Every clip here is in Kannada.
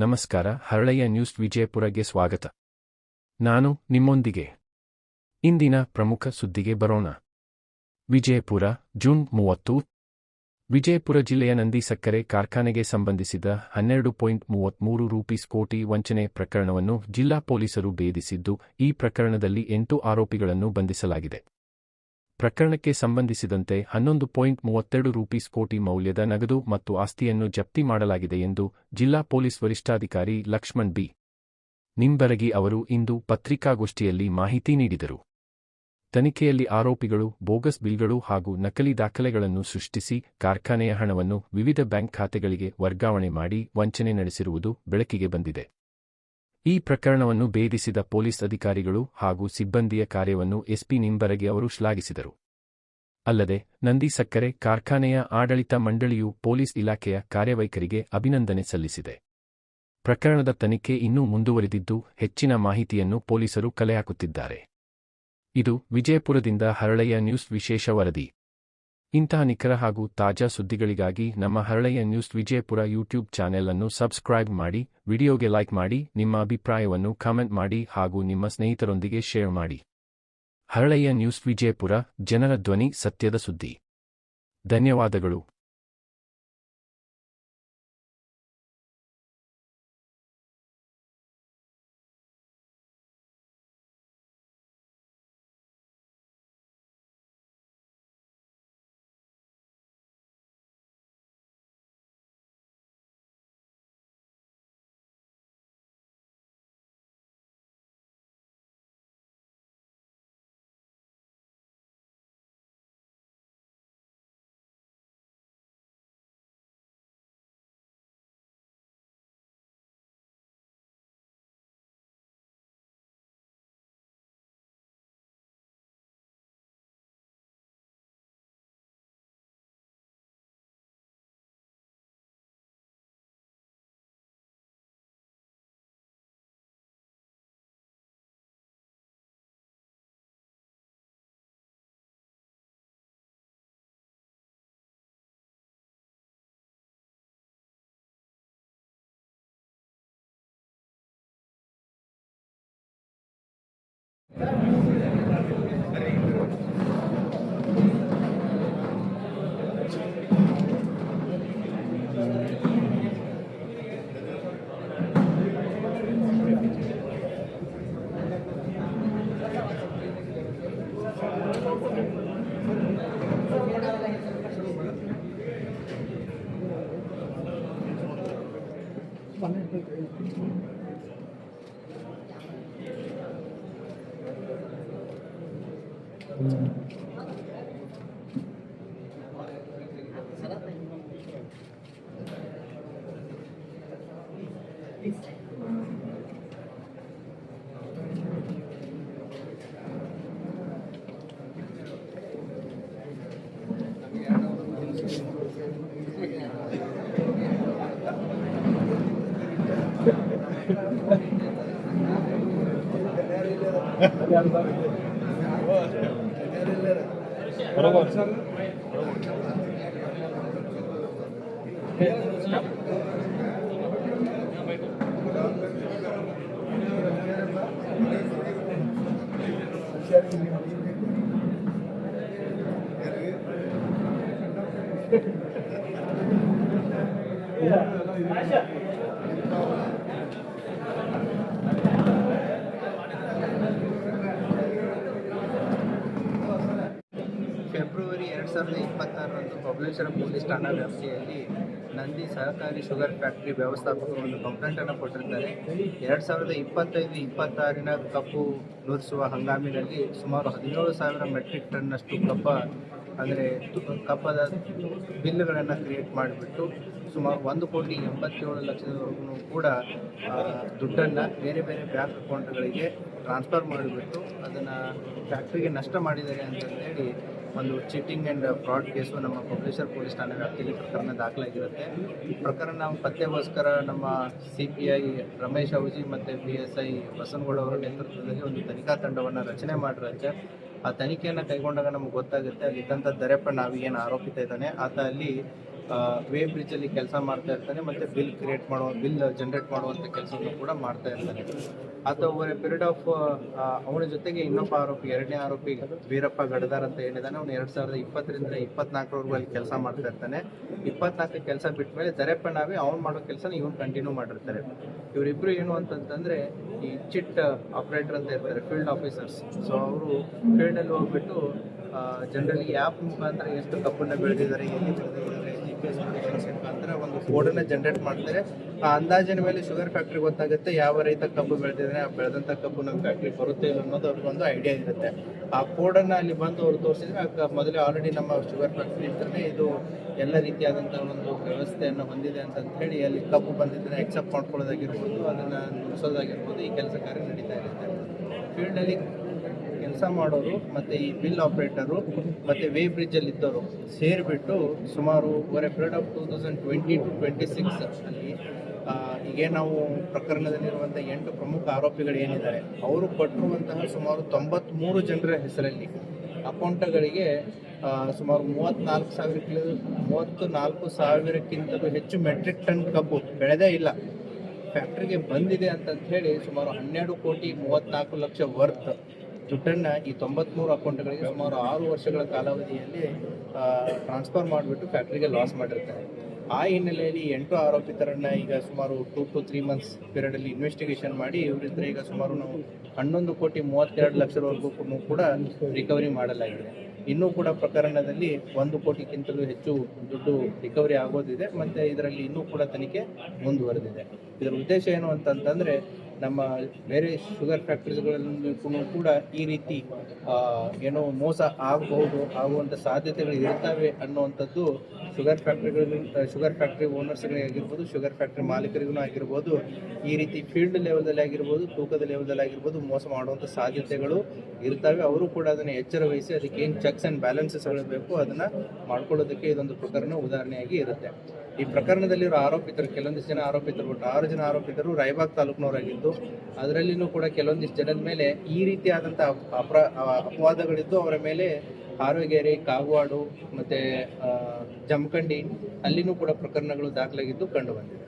ನಮಸ್ಕಾರ. ಹರಳಯ್ಯ ನ್ಯೂಸ್ ವಿಜಯಪುರಗೆ ಸ್ವಾಗತ. ನಾನು ನಿಮ್ಮೊಂದಿಗೆ. ಇಂದಿನ ಪ್ರಮುಖ ಸುದ್ದಿಗೆ ಬರೋಣ. ವಿಜಯಪುರ, ಜೂನ್ 30. ವಿಜಯಪುರ ಜಿಲ್ಲೆಯ ನಂದಿ ಸಕ್ಕರೆ ಕಾರ್ಖಾನೆಗೆ ಸಂಬಂಧಿಸಿದ 12.33 ಕೋಟಿ ವಂಚನೆ ಪ್ರಕರಣವನ್ನು ಜಿಲ್ಲಾ ಪೊಲೀಸರು ಭೇದಿಸಿದ್ದು, ಈ ಪ್ರಕರಣದಲ್ಲಿ 8 ಆರೋಪಿಗಳನ್ನು ಬಂಧಿಸಲಾಗಿದೆ. ಪ್ರಕರಣಕ್ಕೆ ಸಂಬಂಧಿಸಿದಂತೆ 11.32 ಕೋಟಿ ಮೌಲ್ಯದ ನಗದು ಮತ್ತು ಆಸ್ತಿಯನ್ನು ಜಪ್ತಿ ಮಾಡಲಾಗಿದೆ ಎಂದು ಜಿಲ್ಲಾ ಪೊಲೀಸ್ ವರಿಷ್ಠಾಧಿಕಾರಿ ಲಕ್ಷ್ಮಣ್ ಬಿ. ನಿಂಬರಗಿ ಅವರು ಇಂದು ಪತ್ರಿಕಾಗೋಷ್ಠಿಯಲ್ಲಿ ಮಾಹಿತಿ ನೀಡಿದರು. ತನಿಖೆಯಲ್ಲಿ ಆರೋಪಿಗಳು ಬೋಗಸ್ ಬಿಲ್ಗಳು ಹಾಗೂ ನಕಲಿ ದಾಖಲೆಗಳನ್ನು ಸೃಷ್ಟಿಸಿ ಕಾರ್ಖಾನೆಯ ಹಣವನ್ನು ವಿವಿಧ ಬ್ಯಾಂಕ್ ಖಾತೆಗಳಿಗೆ ವರ್ಗಾವಣೆ ಮಾಡಿ ವಂಚನೆ ನಡೆಸಿರುವುದು ಬೆಳಕಿಗೆ ಬಂದಿದೆ. ಈ ಪ್ರಕರಣವನ್ನು ಭೇದಿಸಿದ ಪೊಲೀಸ್ ಅಧಿಕಾರಿಗಳು ಹಾಗೂ ಸಿಬ್ಬಂದಿಯ ಕಾರ್ಯವನ್ನು ಎಸ್ಪಿ ನಿಂಬರಗಿ ಅವರು ಶ್ಲಾಘಿಸಿದರು. ಅಲ್ಲದೆ ನಂದಿ ಸಕ್ಕರೆ ಕಾರ್ಖಾನೆಯ ಆಡಳಿತ ಮಂಡಳಿಯು ಪೊಲೀಸ್ ಇಲಾಖೆಯ ಕಾರ್ಯವೈಖರಿಗೆ ಅಭಿನಂದನೆ ಸಲ್ಲಿಸಿದೆ. ಪ್ರಕರಣದ ತನಿಖೆ ಇನ್ನೂ ಮುಂದುವರಿದಿದ್ದು, ಹೆಚ್ಚಿನ ಮಾಹಿತಿಯನ್ನು ಪೊಲೀಸರು ಕಲೆ ಹಾಕುತ್ತಿದ್ದಾರೆ. ಇದು ವಿಜಯಪುರದಿಂದ ಹರಳಯ್ಯ ನ್ಯೂಸ್ ವಿಶೇಷ ವರದಿ. ಇಂತಹ ನಿಖರ ಹಾಗೂ ತಾಜಾ ಸುದ್ದಿಗಳಿಗಾಗಿ ನಮ್ಮ Haralayya news Vijayapura YouTube channel ಅನ್ನು ಸಬ್ಸ್ಕ್ರೈಬ್ ಮಾಡಿ, ವಿಡಿಯೋಗೆ ಲೈಕ್ ಮಾಡಿ, ನಿಮ್ಮ ಅಭಿಪ್ರಾಯವನ್ನು ಕಾಮೆಂಟ್ ಮಾಡಿ ಹಾಗೂ ನಿಮ್ಮ ಸ್ನೇಹಿತರೊಂದಿಗೆ ಶೇರ್ ಮಾಡಿ. ಹರಳಯ್ಯ ನ್ಯೂಸ್ ವಿಜಯಪುರ, ಜನರ ಧ್ವನಿ, ಸತ್ಯದ ಸುದ್ದಿ. ಧನ್ಯವಾದಗಳು. ಫೆಬ್ರವರಿ 2026ರಂದು ಬಬಲೇಶ್ವರ ಪೊಲೀಸ್ ಠಾಣಾ ವ್ಯಾಪ್ತಿಯಲ್ಲಿ ನಂದಿ ಸಹಕಾರಿ ಶುಗರ್ ಫ್ಯಾಕ್ಟರಿ ವ್ಯವಸ್ಥಾಪಕರು ಒಂದು ಕಂಪ್ಲೇಂಟನ್ನು ಕೊಟ್ಟಿರ್ತಾರೆ. 2025-26ನ ಕಬ್ಬು ನುರಿಸುವ ಹಂಗಾಮಿನಲ್ಲಿ ಸುಮಾರು 17,000 ಮೆಟ್ರಿಕ್ ಟನ್ನಷ್ಟು ಕಬ್ಬದ ಬಿಲ್ಗಳನ್ನು ಕ್ರಿಯೇಟ್ ಮಾಡಿಬಿಟ್ಟು ಸುಮಾರು 1,87,00,000 ಕೂಡ ದುಡ್ಡನ್ನು ಬೇರೆ ಬೇರೆ ಬ್ಯಾಂಕ್ ಅಕೌಂಟ್ಗಳಿಗೆ ಟ್ರಾನ್ಸ್ಫರ್ ಮಾಡಿಬಿಟ್ಟು ಅದನ್ನು ಫ್ಯಾಕ್ಟ್ರಿಗೆ ನಷ್ಟ ಮಾಡಿದ್ದಾರೆ ಅಂತಂದೇಳಿ ಒಂದು ಚೀಟಿಂಗ್ ಆ್ಯಂಡ್ ಫ್ರಾಡ್ ಕೇಸು ನಮ್ಮ ಬಬಲೇಶ್ವರ ಪೊಲೀಸ್ ಠಾಣೆ ವ್ಯಾಪ್ತಿಯಲ್ಲಿ ಪ್ರಕರಣ ದಾಖಲಾಗಿರುತ್ತೆ. ಈ ಪ್ರಕರಣ ಪತ್ತೆಗೋಸ್ಕರ ನಮ್ಮ CPI ರಮೇಶ್ ಅವಜಿ ಮತ್ತು PSI ಬಸನಗೌಡ ಅವರ ನೇತೃತ್ವದಲ್ಲಿ ಒಂದು ತನಿಖಾ ತಂಡವನ್ನು ರಚನೆ ಮಾಡಿರುತ್ತೆ. ಆ ತನಿಖೆಯನ್ನು ಕೈಗೊಂಡಾಗ ನಮಗೆ ಗೊತ್ತಾಗುತ್ತೆ ಅಲ್ಲಿದ್ದಂಥ ದರೆಪ್ಪ ನಾವಿ ಏನು ಆರೋಪಿತ ಇದ್ದಾನೆ ಆತ ಅಲ್ಲಿ ವೇ ಬ್ರಿಡ್ಜಲ್ಲಿ ಕೆಲಸ ಮಾಡ್ತಾ ಇರ್ತಾನೆ ಮತ್ತು ಬಿಲ್ ಜನರೇಟ್ ಮಾಡುವಂಥ ಕೆಲಸವನ್ನು ಕೂಡ ಮಾಡ್ತಾ ಇರ್ತಾನೆ. ಆತ ಓವರ್ ಎ ಪೀರಿಯಡ್ ಆಫ್ ಅವನ ಜೊತೆಗೆ ಇನ್ನೊಬ್ಬ ಆರೋಪಿ, ಎರಡನೇ ಆರೋಪಿ ವೀರಪ್ಪ ಗಡದಾರ್ ಅಂತ ಏನಿದ್ದಾನೆ, ಅವನು 2020ರಿಂದ 24ರವರೆಗೂ ಅಲ್ಲಿ ಕೆಲಸ ಮಾಡ್ತಾ ಇರ್ತಾನೆ. 24 ಕೆಲಸ ಬಿಟ್ಟ ಮೇಲೆ ದರೆಪ್ಪ ನಾವೇ ಅವ್ನು ಮಾಡೋ ಕೆಲಸನ ಇವನು ಕಂಟಿನ್ಯೂ ಮಾಡಿರ್ತಾರೆ. ಇವರಿಬ್ರು ಏನು ಅಂತಂತಂದ್ರೆ ಈ ಚಿಟ್ ಆಪರೇಟರ್ ಅಂತ ಇರ್ತಾರೆ, ಫೀಲ್ಡ್ ಆಫೀಸರ್ಸ್. ಸೊ ಅವರು ಫೀಲ್ಡಲ್ಲಿ ಹೋಗ್ಬಿಟ್ಟು ಜನರಲಿ ಆ್ಯಪ್ ಮುಖಾಂತರ ಎಷ್ಟು ಕಬ್ಬನ್ನು ಬೆಳೆದಿದ್ದಾರೆ, ಎಲ್ಲಿ ಬೆಳೆದಿದ್ದಾರೆ, GPS ಮುಖಾಂತರ ಒಂದು ಕೋಡನ್ನು ಜನರೇಟ್ ಮಾಡ್ತಾರೆ. ಆ ಅಂದಾಜಿನ ಮೇಲೆ ಶುಗರ್ ಫ್ಯಾಕ್ಟ್ರಿ ಗೊತ್ತಾಗುತ್ತೆ ಯಾವ ರೈತ ಕಬ್ಬು ಬೆಳೆದಿದ್ದಾರೆ, ಆ ಬೆಳೆದಂಥ ಕಬ್ಬು ನಮ್ಮ ಫ್ಯಾಕ್ಟ್ರಿ ಬರುತ್ತೆ ಇಲ್ಲ ಅನ್ನೋದು ಅವ್ರಿಗೊಂದು ಐಡಿಯಾ ಇರುತ್ತೆ. ಆ ಕೋಡನ್ನು ಅಲ್ಲಿ ಬಂದು ಅವ್ರು ತೋರಿಸಿದ್ರೆ ಮೊದಲೇ ಆಲ್ರೆಡಿ ನಮ್ಮ ಶುಗರ್ ಫ್ಯಾಕ್ಟ್ರಿ ಅಂತಲೇ ಇದು ಎಲ್ಲ ರೀತಿಯಾದಂಥ ಒಂದು ವ್ಯವಸ್ಥೆಯನ್ನು ಹೊಂದಿದೆ ಅಂತ ಹೇಳಿ ಅಲ್ಲಿ ಕಬ್ಬು ಬಂದಿದ್ದನ್ನು ಎಕ್ಸೆಪ್ಟ್ ಮಾಡ್ಕೊಳ್ಳೋದಾಗಿರ್ಬೋದು, ಅದನ್ನು ನುಡಿಸೋದಾಗಿರ್ಬೋದು, ಈ ಕೆಲಸ ಕಾರ್ಯ ನಡೀತಾ ಇರುತ್ತೆ. ಫೀಲ್ಡಲ್ಲಿ ಕೆಲಸ ಮಾಡೋರು ಮತ್ತು ಈ ಬಿಲ್ ಆಪರೇಟರು ಮತ್ತು ವೇ ಬ್ರಿಡ್ಜಲ್ಲಿ ಇದ್ದವರು ಸೇರಿಬಿಟ್ಟು ಸುಮಾರು over a period of 2020 to 26 ಅಲ್ಲಿ ಈಗ ನಾವು ಪ್ರಕರಣದಲ್ಲಿರುವಂಥ 8 ಪ್ರಮುಖ ಆರೋಪಿಗಳು ಏನಿದ್ದಾರೆ ಅವರು ಕೊಟ್ಟಿರುವಂತಹ ಸುಮಾರು 93 ಜನರ ಹೆಸರಲ್ಲಿ ಅಕೌಂಟ್ಗಳಿಗೆ ಸುಮಾರು 34 ಸಾವಿರಕ್ಕಿಂತಲೂ ಹೆಚ್ಚು ಮೆಟ್ರಿಕ್ ಟನ್ ಕಬ್ಬು ಬೆಳೆದೇ ಇಲ್ಲ ಫ್ಯಾಕ್ಟ್ರಿಗೆ ಬಂದಿದೆ ಅಂತ ಹೇಳಿ ಸುಮಾರು 12,34,00,000 ವರ್ತ್ ದುಡ್ಡನ್ನು ಈ 93 ಅಕೌಂಟ್ಗಳಿಗೆ ಸುಮಾರು 6 ವರ್ಷಗಳ ಕಾಲಾವಧಿಯಲ್ಲಿ ಟ್ರಾನ್ಸ್ಫರ್ ಮಾಡಿಬಿಟ್ಟು ಫ್ಯಾಕ್ಟ್ರಿಗೆ ಲಾಸ್ ಮಾಡಿರ್ತಾರೆ. ಆ ಹಿನ್ನೆಲೆಯಲ್ಲಿ 8 ಆರೋಪಿತರನ್ನ ಈಗ ಸುಮಾರು 2 to 3 months ಪೀರಿಯಡಲ್ಲಿ ಇನ್ವೆಸ್ಟಿಗೇಷನ್ ಮಾಡಿ ಇವರಿದ್ರೆ ಈಗ ಸುಮಾರು ನಾವು 11,32,00,000ವರೆಗೂ ಕೂಡ ರಿಕವರಿ ಮಾಡಲಾಗಿದೆ. ಇನ್ನೂ ಕೂಡ ಪ್ರಕರಣದಲ್ಲಿ 1 ಕೋಟಿಗಿಂತಲೂ ಹೆಚ್ಚು ದುಡ್ಡು ರಿಕವರಿ ಆಗೋದಿದೆ ಮತ್ತು ಇದರಲ್ಲಿ ಇನ್ನೂ ಕೂಡ ತನಿಖೆ ಮುಂದುವರೆದಿದೆ. ಇದರ ಉದ್ದೇಶ ಏನು ಅಂತಂತಂದರೆ ನಮ್ಮ ಬೇರೆ ಶುಗರ್ ಫ್ಯಾಕ್ಟ್ರೀಸ್ಗಳಲ್ಲೂ ಕೂಡ ಈ ರೀತಿ ಏನೋ ಮೋಸ ಆಗುವಂಥ ಸಾಧ್ಯತೆಗಳು ಇರ್ತವೆ ಅನ್ನುವಂಥದ್ದು ಶುಗರ್ ಫ್ಯಾಕ್ಟ್ರಿ ಓನರ್ಸ್ಗಳಿಗಾಗಿರ್ಬೋದು, ಶುಗರ್ ಫ್ಯಾಕ್ಟ್ರಿ ಮಾಲೀಕರಿಗೂ ಆಗಿರ್ಬೋದು, ಈ ರೀತಿ ಫೀಲ್ಡ್ ಲೆವೆಲ್ದಲ್ಲಿ ಆಗಿರ್ಬೋದು, ತೂಕದ ಲೆವೆಲ್ದಲ್ಲಿ ಆಗಿರ್ಬೋದು ಮೋಸ ಮಾಡುವಂಥ ಸಾಧ್ಯತೆಗಳು ಇರ್ತವೆ. ಅವರು ಕೂಡ ಅದನ್ನು ಎಚ್ಚರ ವಹಿಸಿ ಅದಕ್ಕೆ ಏನು ಚೆಕ್ಸ್ ಆ್ಯಂಡ್ ಬ್ಯಾಲೆನ್ಸಸ್ಗಳು ಬೇಕು ಅದನ್ನು ಮಾಡ್ಕೊಳ್ಳೋದಕ್ಕೆ ಇದೊಂದು ಪ್ರಕರಣ ಉದಾಹರಣೆಯಾಗಿ ಇರುತ್ತೆ. ಈ ಪ್ರಕರಣದಲ್ಲಿರೋ ಆರೋಪಿತರು ಕೆಲವೊಂದಿಷ್ಟು ಜನ ಆರೋಪಿತರು, ಒಟ್ಟು 6 ಜನ ಆರೋಪಿತರು ರಾಯಬಾಗ್ ತಾಲೂಕಿನವರಾಗಿದ್ದು ಅದರಲ್ಲಿನೂ ಕೂಡ ಕೆಲವೊಂದಿಷ್ಟು ಜನದ ಮೇಲೆ ಈ ರೀತಿಯಾದಂಥ ಅಪವಾದಗಳಿದ್ದು ಅವರ ಮೇಲೆ ಹಾರೋಗೇರಿ, ಕಾಗವಾಡು ಮತ್ತು ಜಮಖಂಡಿ ಅಲ್ಲಿನೂ ಕೂಡ ಪ್ರಕರಣಗಳು ದಾಖಲಾಗಿದ್ದು ಕಂಡು ಬಂದಿದೆ.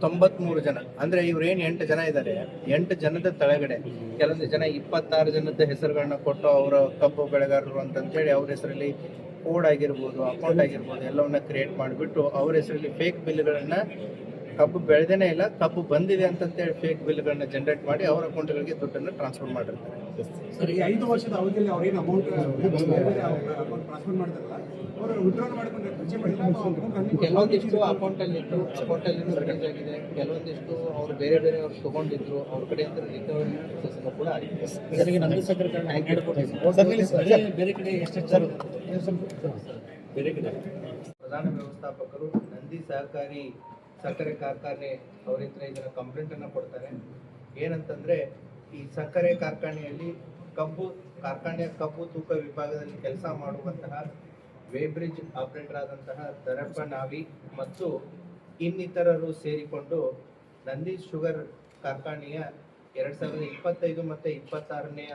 93 ಜನ ಅಂದರೆ ಇವ್ರೇನು 8 ಜನ ಇದ್ದಾರೆ, 8 ಜನದ ತಳಗಡೆ ಕೆಲವೊಂದು ಜನ 26 ಜನದ ಹೆಸರುಗಳನ್ನ ಕೊಟ್ಟು ಅವರ ಕಬ್ಬು ಬೆಳೆಗಾರರು ಅಂತಂತೇಳಿ ಅವ್ರ ಹೆಸರಲ್ಲಿ ಕೋಡ್ ಆಗಿರ್ಬೋದು, ಅಕೌಂಟ್ ಆಗಿರ್ಬೋದು ಎಲ್ಲವನ್ನ ಕ್ರಿಯೇಟ್ ಮಾಡಿಬಿಟ್ಟು ಅವ್ರ ಹೆಸರಲ್ಲಿ ಫೇಕ್ ಬಿಲ್ಗಳನ್ನು ಕಬ್ಬು ಬೆಳೆದೇನೆ ಇಲ್ಲ ಕಬ್ಬು ಬಂದಿದೆ ಅಂತಂತೇಳಿ ಫೇಕ್ ಬಿಲ್ಗಳನ್ನ ಜನರೇಟ್ ಮಾಡಿ ಅವರ ಅಕೌಂಟ್ಗಳಿಗೆ ದುಡ್ಡನ್ನು ಟ್ರಾನ್ಸ್ಫರ್ ಮಾಡಿರ್ತಾರೆ. ಸರ್, ಈ 5 ವರ್ಷದ ಅವಧಿಯಲ್ಲಿ ಅವ್ರೇನು ಅಮೌಂಟ್ ಟ್ರಾನ್ಸ್ಫರ್ ಮಾಡಿದಾರಲ್ಲ ಅವರು ವಿಡ್ರಾಲ್ ಮಾಡಿಕೊಂಡು ಕೆಲವೊಂದಿಷ್ಟು ಅಕೌಂಟಲ್ಲಿ ರಿಲೀಸ್ ಆಗಿದೆ, ಕೆಲವೊಂದಿಷ್ಟು ಅವರು ಬೇರೆ ಅವ್ರು ತೊಗೊಂಡಿದ್ರು, ಅವ್ರ ಕಡೆಯಿಂದ ರಿಕವರಿ ಪ್ರೊಸೆಸ್ ಕೂಡ ಆಗಿದೆ. ಪ್ರಧಾನ ವ್ಯವಸ್ಥಾಪಕರು ನಂದಿ ಸಹಕಾರಿ ಸಕ್ಕರೆ ಕಾರ್ಖಾನೆ ಅವರಿಂದ ಇದರ ಕಂಪ್ಲೇಂಟನ್ನು ಕೊಡ್ತಾರೆ. ಏನಂತಂದರೆ ಈ ಸಕ್ಕರೆ ಕಾರ್ಖಾನೆಯಲ್ಲಿ ಕಾರ್ಖಾನೆಯ ಕಬ್ಬು ತೂಕ ವಿಭಾಗದಲ್ಲಿ ಕೆಲಸ ಮಾಡುವಂತಹ ವೇಬ್ರಿಡ್ಜ್ ಆಪರೇಟರ್ ಆದಂತಹ ದರಪ್ಪ ನಾವಿ ಮತ್ತು ಇನ್ನಿತರರು ಸೇರಿಕೊಂಡು ನಂದಿ ಶುಗರ್ ಕಾರ್ಖಾನೆಯ 2025 ಮತ್ತು 26ನೇ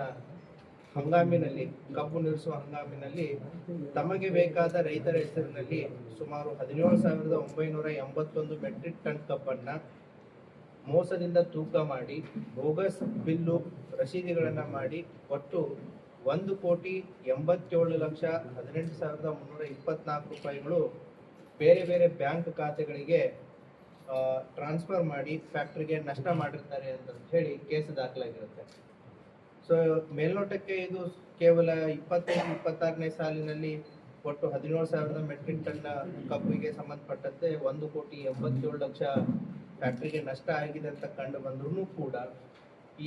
ಹಂಗಾಮಿನಲ್ಲಿ ಕಬ್ಬು ನಿಲ್ಲಿಸುವ ಹಂಗಾಮಿನಲ್ಲಿ ತಮಗೆ ಬೇಕಾದ ರೈತರ ಹೆಸರಿನಲ್ಲಿ ಸುಮಾರು 17,981 ಮೆಟ್ರಿಕ್ ಟನ್ ಕಬ್ಬನ್ನು ಮೋಸದಿಂದ ತೂಕ ಮಾಡಿ ಬೋಗಸ್ ಬಿಲ್ಲು ರಸೀದಿಗಳನ್ನು ಮಾಡಿ ಒಟ್ಟು 1,87,18,324 ರೂಪಾಯಿಗಳು ಬೇರೆ ಬೇರೆ ಬ್ಯಾಂಕ್ ಖಾತೆಗಳಿಗೆ ಟ್ರಾನ್ಸ್ಫರ್ ಮಾಡಿ ಫ್ಯಾಕ್ಟ್ರಿಗೆ ನಷ್ಟ ಮಾಡಿರ್ತಾರೆ ಅಂತ ಹೇಳಿ ಕೇಸ್ ದಾಖಲಾಗಿರುತ್ತೆ. ಸೊ ಮೇಲ್ನೋಟಕ್ಕೆ ಇದು ಕೇವಲ 25-26ನೇ ಸಾಲಿನಲ್ಲಿ ಒಟ್ಟು 17,000 ಮೆಟ್ರಿಕ್ ಟನ್ ಕಬ್ಬಿಗೆ ಸಂಬಂಧಪಟ್ಟಂತೆ 1,87,00,000 ಫ್ಯಾಕ್ಟ್ರಿಗೆ ನಷ್ಟ ಆಗಿದೆ ಅಂತ ಕಂಡು ಬಂದ್ರೂ ಕೂಡ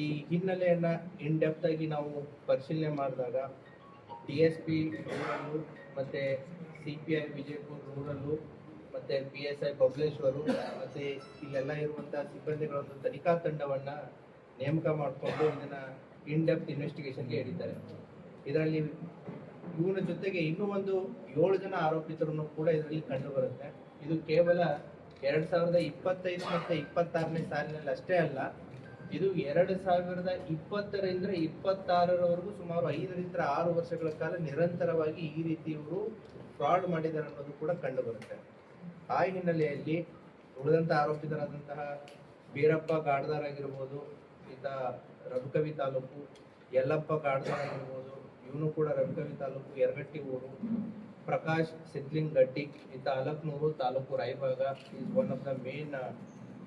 ಈ ಹಿನ್ನೆಲೆಯನ್ನು ಇನ್ ಡೆಪ್ತ್ ಆಗಿ ನಾವು ಪರಿಶೀಲನೆ ಮಾಡಿದಾಗ DSP ರೂರಲ್ಲು ಮತ್ತು CPI ವಿಜಯಪುರ ರೂರಲ್ಲು ಮತ್ತು PSI ಬಬಲೇಶ್ವರು ಮತ್ತು ಇಲ್ಲೆಲ್ಲ ಇರುವಂಥ ಸಿಬ್ಬಂದಿಗಳೊಂದು ತನಿಖಾ ತಂಡವನ್ನು ನೇಮಕ ಮಾಡಿಕೊಂಡು ಇದನ್ನು ಇನ್ ಡೆಪ್ತ್ ಇನ್ವೆಸ್ಟಿಗೇಷನ್ಗೆ ಹಿಡಿತಾರೆ. ಇದರಲ್ಲಿ ಇವನ ಜೊತೆಗೆ ಇನ್ನೂ ಒಂದು 7 ಜನ ಆರೋಪಿತರನ್ನು ಕೂಡ ಇದರಲ್ಲಿ ಕಂಡು ಬರುತ್ತೆ. ಇದು ಕೇವಲ 2025 ಮತ್ತು 26ನೇ ಸಾಲಿನಲ್ಲಿ ಅಷ್ಟೇ ಅಲ್ಲ, ಇದು 2020ರಿಂದ 26ರವರೆಗೂ ಸುಮಾರು 5 ರಿಂದ 6 ವರ್ಷಗಳ ಕಾಲ ನಿರಂತರವಾಗಿ ಈ ರೀತಿ ಇವರು ಫ್ರಾಡ್ ಮಾಡಿದ್ದಾರೆ ಅನ್ನೋದು ಕೂಡ ಕಂಡು ಬರುತ್ತೆ. ಆ ಹಿನ್ನೆಲೆಯಲ್ಲಿ ಉಳಿದಂಥ ಆರೋಪಿತರಾದಂತಹ ಬೀರಪ್ಪ ಗಾಡ್ದಾರ್ ಆಗಿರ್ಬೋದು, ಈತ ರಬಕವಿ ತಾಲೂಕು, ಯಲ್ಲಪ್ಪ ಗಾಡ್ದಾರ್ ಆಗಿರ್ಬೋದು, ಇವನು ಕೂಡ ರಬಕವಿ ತಾಲೂಕು ಯರಗಟ್ಟಿ ಊರು, ಪ್ರಕಾಶ್ ಸಿದ್ಲಿಂಗ್ ಗಡ್ಡಿ, ಈತ Alkanur taluk Raybag, is one of the main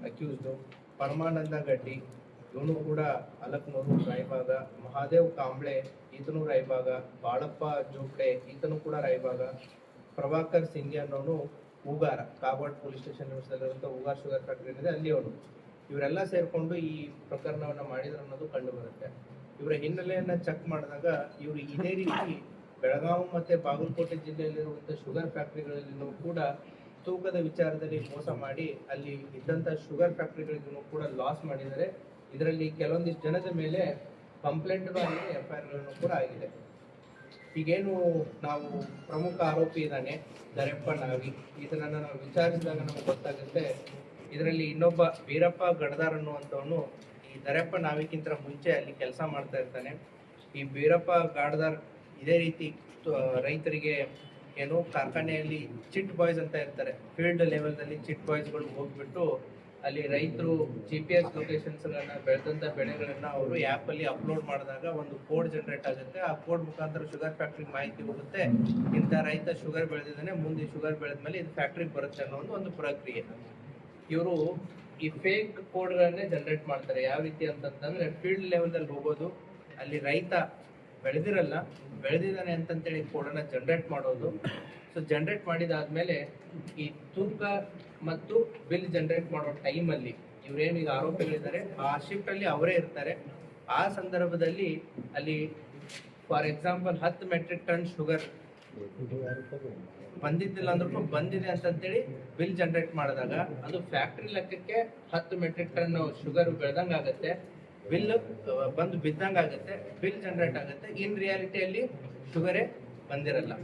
accused. Paramanand Gaddi, ಇವನು ಕೂಡ ಅಲಕ್ನೂರು ರಾಯಬಾಗ, ಮಹಾದೇವ್ ಕಾಂಬ್ಳೆ, ಈತನು ರಾಯಬಾಗ, ಬಾಳಪ್ಪ ಜೋಪಡೆ, ಈತನು ಕೂಡ ರಾಯಬಾಗ, ಪ್ರಭಾಕರ್ ಸಿಂಗ್ ಅನ್ನೋನು ಹೂಗಾರ, ಕಾಗವಾಡ ಪೊಲೀಸ್ ಸ್ಟೇಷನ್ ಇರುವಂತ ಹೂಗಾರ್ ಶುಗರ್ ಫ್ಯಾಕ್ಟರಿ ಏನಿದೆ ಅಲ್ಲಿ ಅವನು. ಇವರೆಲ್ಲ ಸೇರ್ಕೊಂಡು ಈ ಪ್ರಕರಣವನ್ನ ಮಾಡಿದ್ರು ಅನ್ನೋದು ಕಂಡು ಬರುತ್ತೆ. ಇವರ ಹಿನ್ನೆಲೆಯನ್ನ ಚೆಕ್ ಮಾಡಿದಾಗ ಇವರು ಇದೇ ರೀತಿ ಬೆಳಗಾವಿ ಮತ್ತೆ ಬಾಗಲಕೋಟೆ ಜಿಲ್ಲೆಯಲ್ಲಿರುವಂತಹ ಶುಗರ್ ಫ್ಯಾಕ್ಟರಿಗಳಲ್ಲಿನೂ ಕೂಡ ತೂಕದ ವಿಚಾರದಲ್ಲಿ ಮೋಸ ಮಾಡಿ ಅಲ್ಲಿ ಇದ್ದಂತ ಶುಗರ್ ಫ್ಯಾಕ್ಟರಿಗಳಿಗೂ ಕೂಡ ಲಾಸ್ ಮಾಡಿದರೆ. ಇದರಲ್ಲಿ ಕೆಲವೊಂದಿಷ್ಟು ಜನದ ಮೇಲೆ ಕಂಪ್ಲೇಂಟ್ಗಳು ಆಗಿದೆ, FIR ಗಳನ್ನು ಕೂಡ ಆಗಿದೆ. ಈಗೇನು ನಾವು ಪ್ರಮುಖ ಆರೋಪಿ ಇದ್ದಾನೆ ದರೆಪ್ಪ ನಾವಿ, ಇದನ್ನ ನಾವು ವಿಚಾರಿಸಿದಾಗ ನಮ್ಗೆ ಗೊತ್ತಾಗುತ್ತೆ ಇದರಲ್ಲಿ ಇನ್ನೊಬ್ಬ ವೀರಪ್ಪ ಗಡದಾರ್ ಅನ್ನುವಂಥವನು ಈ ದರೆಪ್ಪ ನಾವಿಕ್ಕಿಂತ ಮುಂಚೆ ಅಲ್ಲಿ ಕೆಲಸ ಮಾಡ್ತಾ ಇರ್ತಾನೆ. ಈ ವೀರಪ್ಪ ಗಾಡ್ದಾರ್ ಇದೇ ರೀತಿ ರೈತರಿಗೆ ಏನು ಕಾರ್ಖಾನೆಯಲ್ಲಿ ಚಿಟ್ ಬಾಯ್ಸ್ ಅಂತ ಇರ್ತಾರೆ, ಫೀಲ್ಡ್ ಲೆವೆಲ್ದಲ್ಲಿ ಚಿಟ್ ಬಾಯ್ಸ್ಗಳು ಹೋಗ್ಬಿಟ್ಟು ಅಲ್ಲಿ ರೈತರು GPS ಲೊಕೇಶನ್ಸ್ ಬೆಳೆದಂತ ಬೆಳೆಗಳನ್ನ ಅವರು ಆ್ಯಪ್ ಅಲ್ಲಿ ಅಪ್ಲೋಡ್ ಮಾಡಿದಾಗ ಒಂದು ಕೋಡ್ ಜನರೇಟ್ ಆಗುತ್ತೆ. ಆ ಕೋಡ್ ಮುಖಾಂತರ ಶುಗರ್ ಫ್ಯಾಕ್ಟ್ರಿ ಮಾಹಿತಿ ಹೋಗುತ್ತೆ, ಇಂಥ ರೈತ ಶುಗರ್ ಬೆಳೆದಿದ್ದಾನೆ, ಮುಂದೆ ಶುಗರ್ ಬೆಳೆದ್ಮೇಲೆ ಇದು ಫ್ಯಾಕ್ಟ್ರಿಗೆ ಬರುತ್ತೆ ಅನ್ನೋ ಒಂದು ಪ್ರಕ್ರಿಯೆ. ಇವರು ಈ ಫೇಕ್ ಕೋಡ್ಗಳನ್ನೇ ಜನರೇಟ್ ಮಾಡ್ತಾರೆ. ಯಾವ ರೀತಿ ಅಂತಂದ್ರೆ ಫೀಲ್ಡ್ ಲೆವೆಲ್ದಲ್ಲಿ ಹೋಗೋದು, ಅಲ್ಲಿ ರೈತ ಬೆಳೆದಿರಲ್ಲ, ಬೆಳೆದಿದ್ದಾನೆ ಅಂತಂತೇಳಿ ಕೋಡನ್ನ ಜನರೇಟ್ ಮಾಡೋದು. ಸೊ ಜನರೇಟ್ ಮಾಡಿದಾದ್ಮೇಲೆ ಈ ತೂಕ ಮತ್ತು ಬಿಲ್ ಜನರೇಟ್ ಮಾಡೋ ಟೈಮಲ್ಲಿ ಇವ್ರೇನು ಈಗ ಆರೋಪಿಗಳಿದ್ದಾರೆ ಆ ಶಿಫ್ಟ್ ಅಲ್ಲಿ ಅವರೇ ಇರ್ತಾರೆ. ಆ ಸಂದರ್ಭದಲ್ಲಿ ಅಲ್ಲಿ for example 10 metric ton sugar ಬಂದಿದ್ದಿಲ್ಲ ಅಂದ್ರೂ ಬಂದಿದೆ ಅಂತಂತೇಳಿ ಬಿಲ್ ಜನರೇಟ್ ಮಾಡಿದಾಗ ಅದು ಫ್ಯಾಕ್ಟ್ರಿ ಲೆಕ್ಕಕ್ಕೆ 10 ಮೆಟ್ರಿಕ್ ಟನ್ ಶುಗರ್ ಬೆಳೆದಂಗ ಆಗುತ್ತೆ, ಬಿಲ್ ಬಂದು ಬಿದ್ದಂಗ ಆಗುತ್ತೆ, ಬಿಲ್ ಜನರೇಟ್ ಆಗುತ್ತೆ. ಇನ್ ರಿಯಾಲಿಟಿಯಲ್ಲಿ ಶುಗರೇ ಬಂದಿರಲ್ಲ.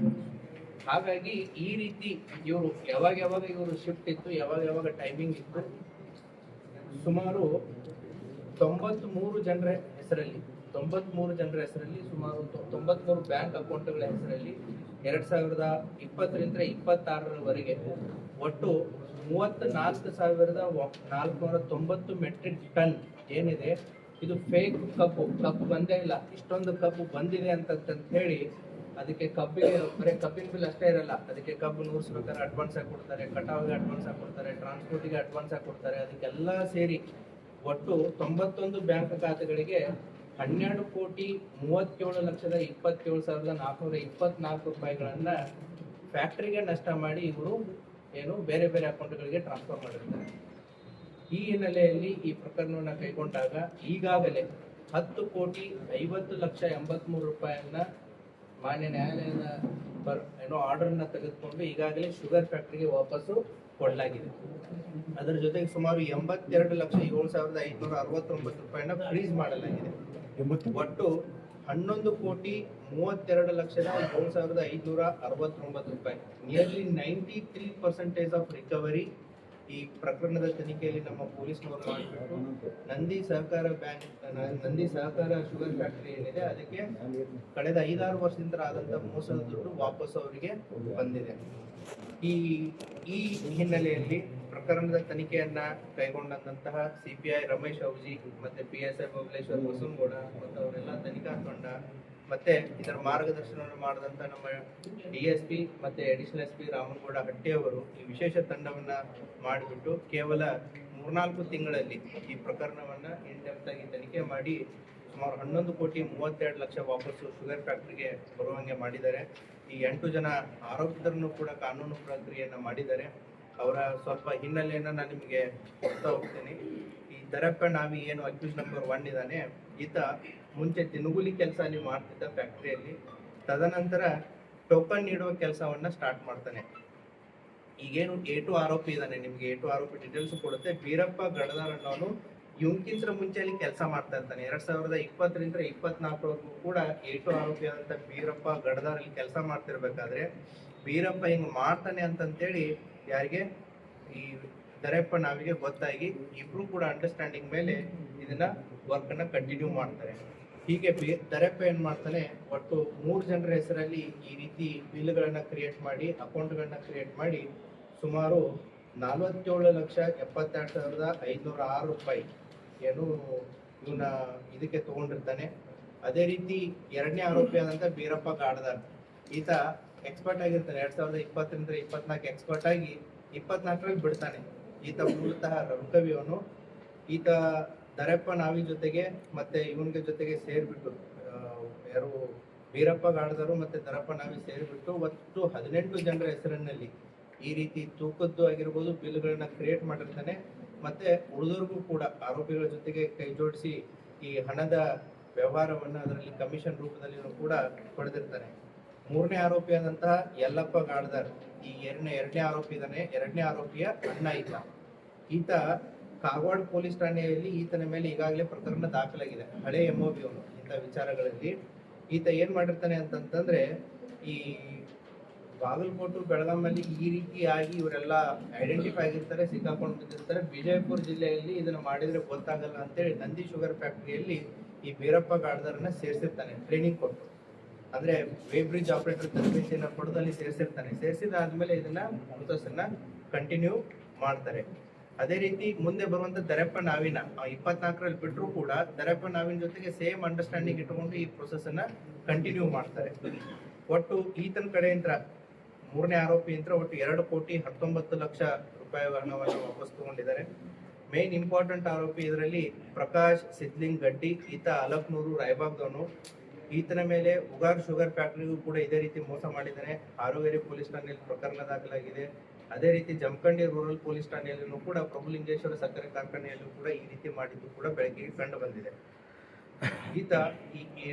ಹಾಗಾಗಿ ಈ ರೀತಿ ಇವರು ಯಾವಾಗ ಇವರು ಶಿಫ್ಟ್ ಇತ್ತು, ಯಾವಾಗ ಟೈಮಿಂಗ್ ಇತ್ತು, ಸುಮಾರು 93 ಜನರ ಹೆಸರಲ್ಲಿ ಸುಮಾರು 93 ಬ್ಯಾಂಕ್ ಅಕೌಂಟ್ಗಳ ಹೆಸರಲ್ಲಿ 2020ರಿಂದ 2026ರವರೆಗೆ ಒಟ್ಟು 34,490 ಮೆಟ್ರಿಕ್ ಟನ್ ಏನಿದೆ ಇದು ಫೇಕ್ ಕಬ್ಬು ಬಂದೇ ಇಲ್ಲ. ಇಷ್ಟೊಂದು ಕಬ್ಬು ಬಂದಿದೆ ಅಂತ ಹೇಳಿ ಅದಕ್ಕೆ ಬರೀ ಕಬ್ಬಿನ ಬಿಲ್ ಅಷ್ಟೇ ಇರಲ್ಲ, ಅದಕ್ಕೆ ಕಬ್ಬು ನೂರಿಸ್ಬೇಕಾದ್ರೆ ಅಡ್ವಾನ್ಸ್ ಆಗಿ ಕೊಡ್ತಾರೆ, ಕಟಾವಿಗೆ ಅಡ್ವಾನ್ಸ್ ಆಗಿ ಕೊಡ್ತಾರೆ, ಟ್ರಾನ್ಸ್ಪೋರ್ಟಿಗೆ ಅಡ್ವಾನ್ಸ್ ಆಗಿ ಕೊಡ್ತಾರೆ. ಅದಕ್ಕೆಲ್ಲ ಸೇರಿ ಒಟ್ಟು 91 ಬ್ಯಾಂಕ್ ಖಾತೆಗಳಿಗೆ 12,37,27,424 ರೂಪಾಯಿಗಳನ್ನ ಫ್ಯಾಕ್ಟ್ರಿಗೆ ನಷ್ಟ ಮಾಡಿ ಇವರು ಏನು ಬೇರೆ ಬೇರೆ ಅಕೌಂಟ್ಗಳಿಗೆ ಟ್ರಾನ್ಸ್ಫರ್ ಮಾಡಿರ್ತಾರೆ. ಈ ಹಿನ್ನೆಲೆಯಲ್ಲಿ ಈ ಪ್ರಕರಣವನ್ನು ಕೈಗೊಂಡಾಗ ಈಗಾಗಲೇ 10,50,83,000 ರೂಪಾಯಿಯನ್ನ ಮಾನ್ಯ ನ್ಯಾಯಾಲಯದ ಆರ್ಡರ್ನ ತೆಗೆದುಕೊಂಡು ಈಗಾಗಲೇ ಶುಗರ್ ಫ್ಯಾಕ್ಟರಿಗೆ ವಾಪಸ್ಸು ಕೊಡಲಾಗಿದೆ. ಅದರ ಜೊತೆಗೆ ಸುಮಾರು 82,07,569 ರೂಪಾಯಿನ ಫ್ರೀಸ್ ಮಾಡಲಾಗಿದೆ. ಒಟ್ಟು 11,32,07,569 ರೂಪಾಯಿ, ನಿಯರ್ಲಿ 93% ಆಫ್ ರಿಕವರಿ ಈ ಪ್ರಕರಣದ ತನಿಖೆಯಲ್ಲಿ ನಮ್ಮ ಪೊಲೀಸ್ನವರು ಮಾಡಿಬಿಟ್ಟು ನಂದಿ ಸಹಕಾರ ಶುಗರ್ ಫ್ಯಾಕ್ಟರಿ ಏನಿದೆ ಅದಕ್ಕೆ ಕಳೆದ 5-6 ವರ್ಷದಿಂದ ಆದಂತ ಮೋಸದ ದುಡ್ಡು ವಾಪಸ್ ಅವರಿಗೆ ಬಂದಿದೆ. ಈ ಹಿನ್ನೆಲೆಯಲ್ಲಿ ಪ್ರಕರಣದ ತನಿಖೆಯನ್ನ ಕೈಗೊಂಡಂತಹ CPI ರಮೇಶ್ ಔಜಿ ಮತ್ತೆ PSI ಬಬಲೇಶ್ವರ್ ಬಸವನಗೌಡ ಮತ್ತು ಅವರೆಲ್ಲ ತನಿಖಾ ತಂಡ ಮತ್ತೆ ಇದರ ಮಾರ್ಗದರ್ಶನವನ್ನು ಮಾಡಿದಂತ ನಮ್ಮ DSP ಮತ್ತೆ ಅಡಿಷನಲ್ SP ರಾಮನಗೌಡ ಹಟ್ಟಿ ಅವರು ಈ ವಿಶೇಷ ತಂಡವನ್ನ ಮಾಡಿಬಿಟ್ಟು ಕೇವಲ 3-4 ತಿಂಗಳಲ್ಲಿ ಈ ಪ್ರಕರಣವನ್ನ ಇನ್ ಡೆಪ್ತ್ ಆಗಿ ತನಿಖೆ ಮಾಡಿ ಸುಮಾರು 11,32,00,000 ವಾಪಸ್ಸು ಶುಗರ್ ಫ್ಯಾಕ್ಟರಿಗೆ ಬರುವಂಗೆ ಮಾಡಿದ್ದಾರೆ. ಈ 8 ಜನ ಆರೋಪಿತರನ್ನು ಕೂಡ ಕಾನೂನು ಪ್ರಕ್ರಿಯೆಯನ್ನ ಮಾಡಿದ್ದಾರೆ. ಅವರ ಸ್ವಲ್ಪ ಹಿನ್ನೆಲೆಯನ್ನ ನಾನು ನಿಮಗೆ ಕೊಡ್ತಾ ಹೋಗ್ತೀನಿ. ಈ ದರೆಪ್ಪ ನಾವಿ ಏನು ಅಕ್ಯೂಸ್ ನಂಬರ್ 1 ಇದ್ದಾನೆ, ಈತ ಮುಂಚೆ ದಿನಗೂಲಿ ಕೆಲಸ ಅಲ್ಲಿ ಮಾಡ್ತಿದ್ದ ಫ್ಯಾಕ್ಟರಿಯಲ್ಲಿ. ತದನಂತರ ಟೋಕನ್ ನೀಡುವ ಕೆಲಸವನ್ನ ಸ್ಟಾರ್ಟ್ ಮಾಡ್ತಾನೆ. ಈಗೇನು A2 ಆರೋಪಿ ಇದ್ದಾನೆ, ನಿಮ್ಗೆ A2 ಆರೋಪಿ ಡೀಟೇಲ್ಸ್ ಕೊಡುತ್ತೆ. ವೀರಪ್ಪ ಗಡದಾರ್ ಅನ್ನೋನು ಇವನ್ಕಿಂತ ಮುಂಚೆ ಅಲ್ಲಿ ಕೆಲಸ ಮಾಡ್ತಾ ಇರ್ತಾನೆ. 2020ರಿಂದ 2024ವರೆಗೂ ಕೂಡ A2 ಆರೋಪಿ ಆದಂತ ವೀರಪ್ಪ ಗಡದಾರ್ ಅಲ್ಲಿ ಕೆಲಸ ಮಾಡ್ತಿರ್ಬೇಕಾದ್ರೆ ವೀರಪ್ಪ ಹಿಂಗ್ ಮಾಡ್ತಾನೆ ಅಂತಂತೇಳಿ ಯಾರಿಗೆ ಈ ದರೆಪ್ಪ ನಾವಿಗೆ ಗೊತ್ತಾಗಿ ಇಬ್ರು ಕೂಡ ಅಂಡರ್ಸ್ಟ್ಯಾಂಡಿಂಗ್ ಮೇಲೆ ಇದನ್ನ ವರ್ಕ್ ಅನ್ನ ಕಂಟಿನ್ಯೂ ಮಾಡ್ತಾರೆ. ಹೀಗೆ ದರಪ್ಪ ಏನ್ ಮಾಡ್ತಾನೆ, ಒಟ್ಟು 3 ಜನರ ಹೆಸರಲ್ಲಿ ಈ ರೀತಿ ಬಿಲ್ಗಳನ್ನ ಕ್ರಿಯೇಟ್ ಮಾಡಿ, ಅಕೌಂಟ್ಗಳನ್ನ ಕ್ರಿಯೇಟ್ ಮಾಡಿ ಸುಮಾರು 47,72,506 ರೂಪಾಯಿ ಏನು ಇವನ್ನ ಇದಕ್ಕೆ ತಗೊಂಡಿರ್ತಾನೆ. ಅದೇ ರೀತಿ ಎರಡನೇ ಆರೋಪಿ ಆದಂತ ಬೀರಪ್ಪ ಗಾಡದಾರ್, ಈತ ಎಕ್ಸ್ಪರ್ಟ್ ಆಗಿರ್ತಾನೆ. 2020ರಿಂದ 24 ಎಕ್ಸ್ಪರ್ಟ್ ಆಗಿ 24ರಲ್ಲಿ ಬಿಡ್ತಾನೆ. ಈತ ಮೂಲತಃ ರಘುಕವಿ ಅವನು. ಈತ ದರಪ್ಪ ನಾವಿ ಜೊತೆಗೆ ಮತ್ತೆ ಇವನ್ಗೆ ಜೊತೆಗೆ ಸೇರ್ಬಿಟ್ಟು ಯಾರು ಬೀರಪ್ಪ ಗಾಡದರು ಮತ್ತೆ ದರಪ್ಪ ನಾವಿ ಸೇರ್ಬಿಟ್ಟು ಒಟ್ಟು 18 ಜನರ ಹೆಸರಿನಲ್ಲಿ ಈ ರೀತಿ ತೂಕದ್ದು ಆಗಿರ್ಬೋದು ಬಿಲ್ಗಳನ್ನ ಕ್ರಿಯೇಟ್ ಮಾಡಿರ್ತಾನೆ. ಮತ್ತೆ ಉಳಿದವ್ರಿಗೂ ಕೂಡ ಆರೋಪಿಗಳ ಜೊತೆಗೆ ಕೈ ಜೋಡಿಸಿ ಈ ಹಣದ ವ್ಯವಹಾರವನ್ನ ಅದರಲ್ಲಿ ಕಮಿಷನ್ ರೂಪದಲ್ಲಿ ಕೂಡ ಪಡೆದಿರ್ತಾನೆ. 3ನೇ ಆರೋಪಿ ಆದಂತಹ ಯಲ್ಲಪ್ಪ ಗಾಡದಾರ್ ಈ ಎರಡನೇ ಆರೋಪಿ ಇದ್ದಾನೆ. 2ನೇ ಆರೋಪಿಯ ಅಣ್ಣ ಈತ ಕಾಗವಾಡ ಪೊಲೀಸ್ ಠಾಣೆಯಲ್ಲಿ ಈತನ ಮೇಲೆ ಈಗಾಗಲೇ ಪ್ರಕರಣ ದಾಖಲಾಗಿದೆ. ಹಳೆ MOB ಅವನು ಇಂಥ ವಿಚಾರಗಳಲ್ಲಿ. ಈತ ಏನ್ ಮಾಡಿರ್ತಾನೆ ಅಂತಂತಂದ್ರೆ, ಈ ಬಾಗಲಕೋಟೆ ಬೆಳಗಾಮಲ್ಲಿ ಈ ರೀತಿಯಾಗಿ ಇವರೆಲ್ಲ ಐಡೆಂಟಿಫೈ ಆಗಿರ್ತಾರೆ, ಸಿಕ್ಕಾಕೊಂಡು ಬಿದ್ದಿರ್ತಾರೆ. ವಿಜಯಪುರ ಜಿಲ್ಲೆಯಲ್ಲಿ ಇದನ್ನ ಮಾಡಿದ್ರೆ ಗೊತ್ತಾಗಲ್ಲ ಅಂತೇಳಿ ನಂದಿ ಶುಗರ್ ಫ್ಯಾಕ್ಟರಿಯಲ್ಲಿ ಈ ಬೀರಪ್ಪ ಗಾಡದಾರನ್ನ ಸೇರಿಸಿರ್ತಾನೆ, ಟ್ರೈನಿಂಗ್ ಕೊಟ್ಟು. ಅಂದ್ರೆ ವೇ ಬ್ರಿಡ್ಜ್ ಆಪರೇಟರ್ ತರಬೇತಿಯನ್ನ ಪಡೆದು ಅಲ್ಲಿ ಸೇರಿಸಿರ್ತಾನೆ. ಸೇರಿಸಿದಾದ್ಮೇಲೆ ಇದನ್ನ ಪ್ರೊಸೆಸ್ಸನ್ನ ಕಂಟಿನ್ಯೂ ಮಾಡ್ತಾರೆ. ಅದೇ ರೀತಿ ಮುಂದೆ ಬರುವಂತ ದರಪ್ಪ ನಾವಿನ 24ರಲ್ಲಿ ಬಿಟ್ಟರು ಕೂಡ ದರಪ್ಪ ನಾವಿನ ಜೊತೆಗೆ ಸೇಮ್ ಅಂಡರ್ಸ್ಟ್ಯಾಂಡಿಂಗ್ ಇಟ್ಟುಕೊಂಡು ಈ ಪ್ರೊಸೆಸ್ ಅನ್ನ ಕಂಟಿನ್ಯೂ ಮಾಡ್ತಾರೆ. ಒಟ್ಟು ಈತನ ಕಡೆಯಿಂದ 3ನೇ ಆರೋಪಿ ಅಂತ ಒಟ್ಟು 2,19,00,000 ರೂಪಾಯಿ ಹಣವನ್ನು ವಾಪಸ್ ತಗೊಂಡಿದ್ದಾರೆ. ಮೇನ್ ಇಂಪಾರ್ಟೆಂಟ್ ಆರೋಪಿ ಇದರಲ್ಲಿ ಪ್ರಕಾಶ್ ಸಿದ್ಲಿಂಗ್ ಗಡ್ಡಿ, ಈತ ಅಲಕ್ನೂರು ರಾಯಬಾಗ್ದವನು. ಈತನ ಮೇಲೆ ಉಗಾರ್ ಶುಗರ್ ಫ್ಯಾಕ್ಟರಿಗೂ ಕೂಡ ಇದೇ ರೀತಿ ಮೋಸ ಮಾಡಿದ್ದಾನೆ. ಹಾರೋಗೇರಿ ಪೊಲೀಸ್ ಠಾಣೆಯಲ್ಲಿ ಪ್ರಕರಣ ದಾಖಲಾಗಿದೆ. ಅದೇ ರೀತಿ ಜಮಖಂಡಿ ರೂರಲ್ ಪೊಲೀಸ್ ಠಾಣೆಯಲ್ಲೂ ಕೂಡ ಪ್ರಭುಲಿಂಗೇಶ್ವರ ಸಕ್ಕರೆ ಕಾರ್ಖಾನೆಯಲ್ಲೂ ಕೂಡ ಈ ರೀತಿ ಮಾಡಿದ್ದು ಕೂಡ ಬೆಳಕಿಗೆ ಕಂಡು ಬಂದಿದೆ. ಈತ ಈ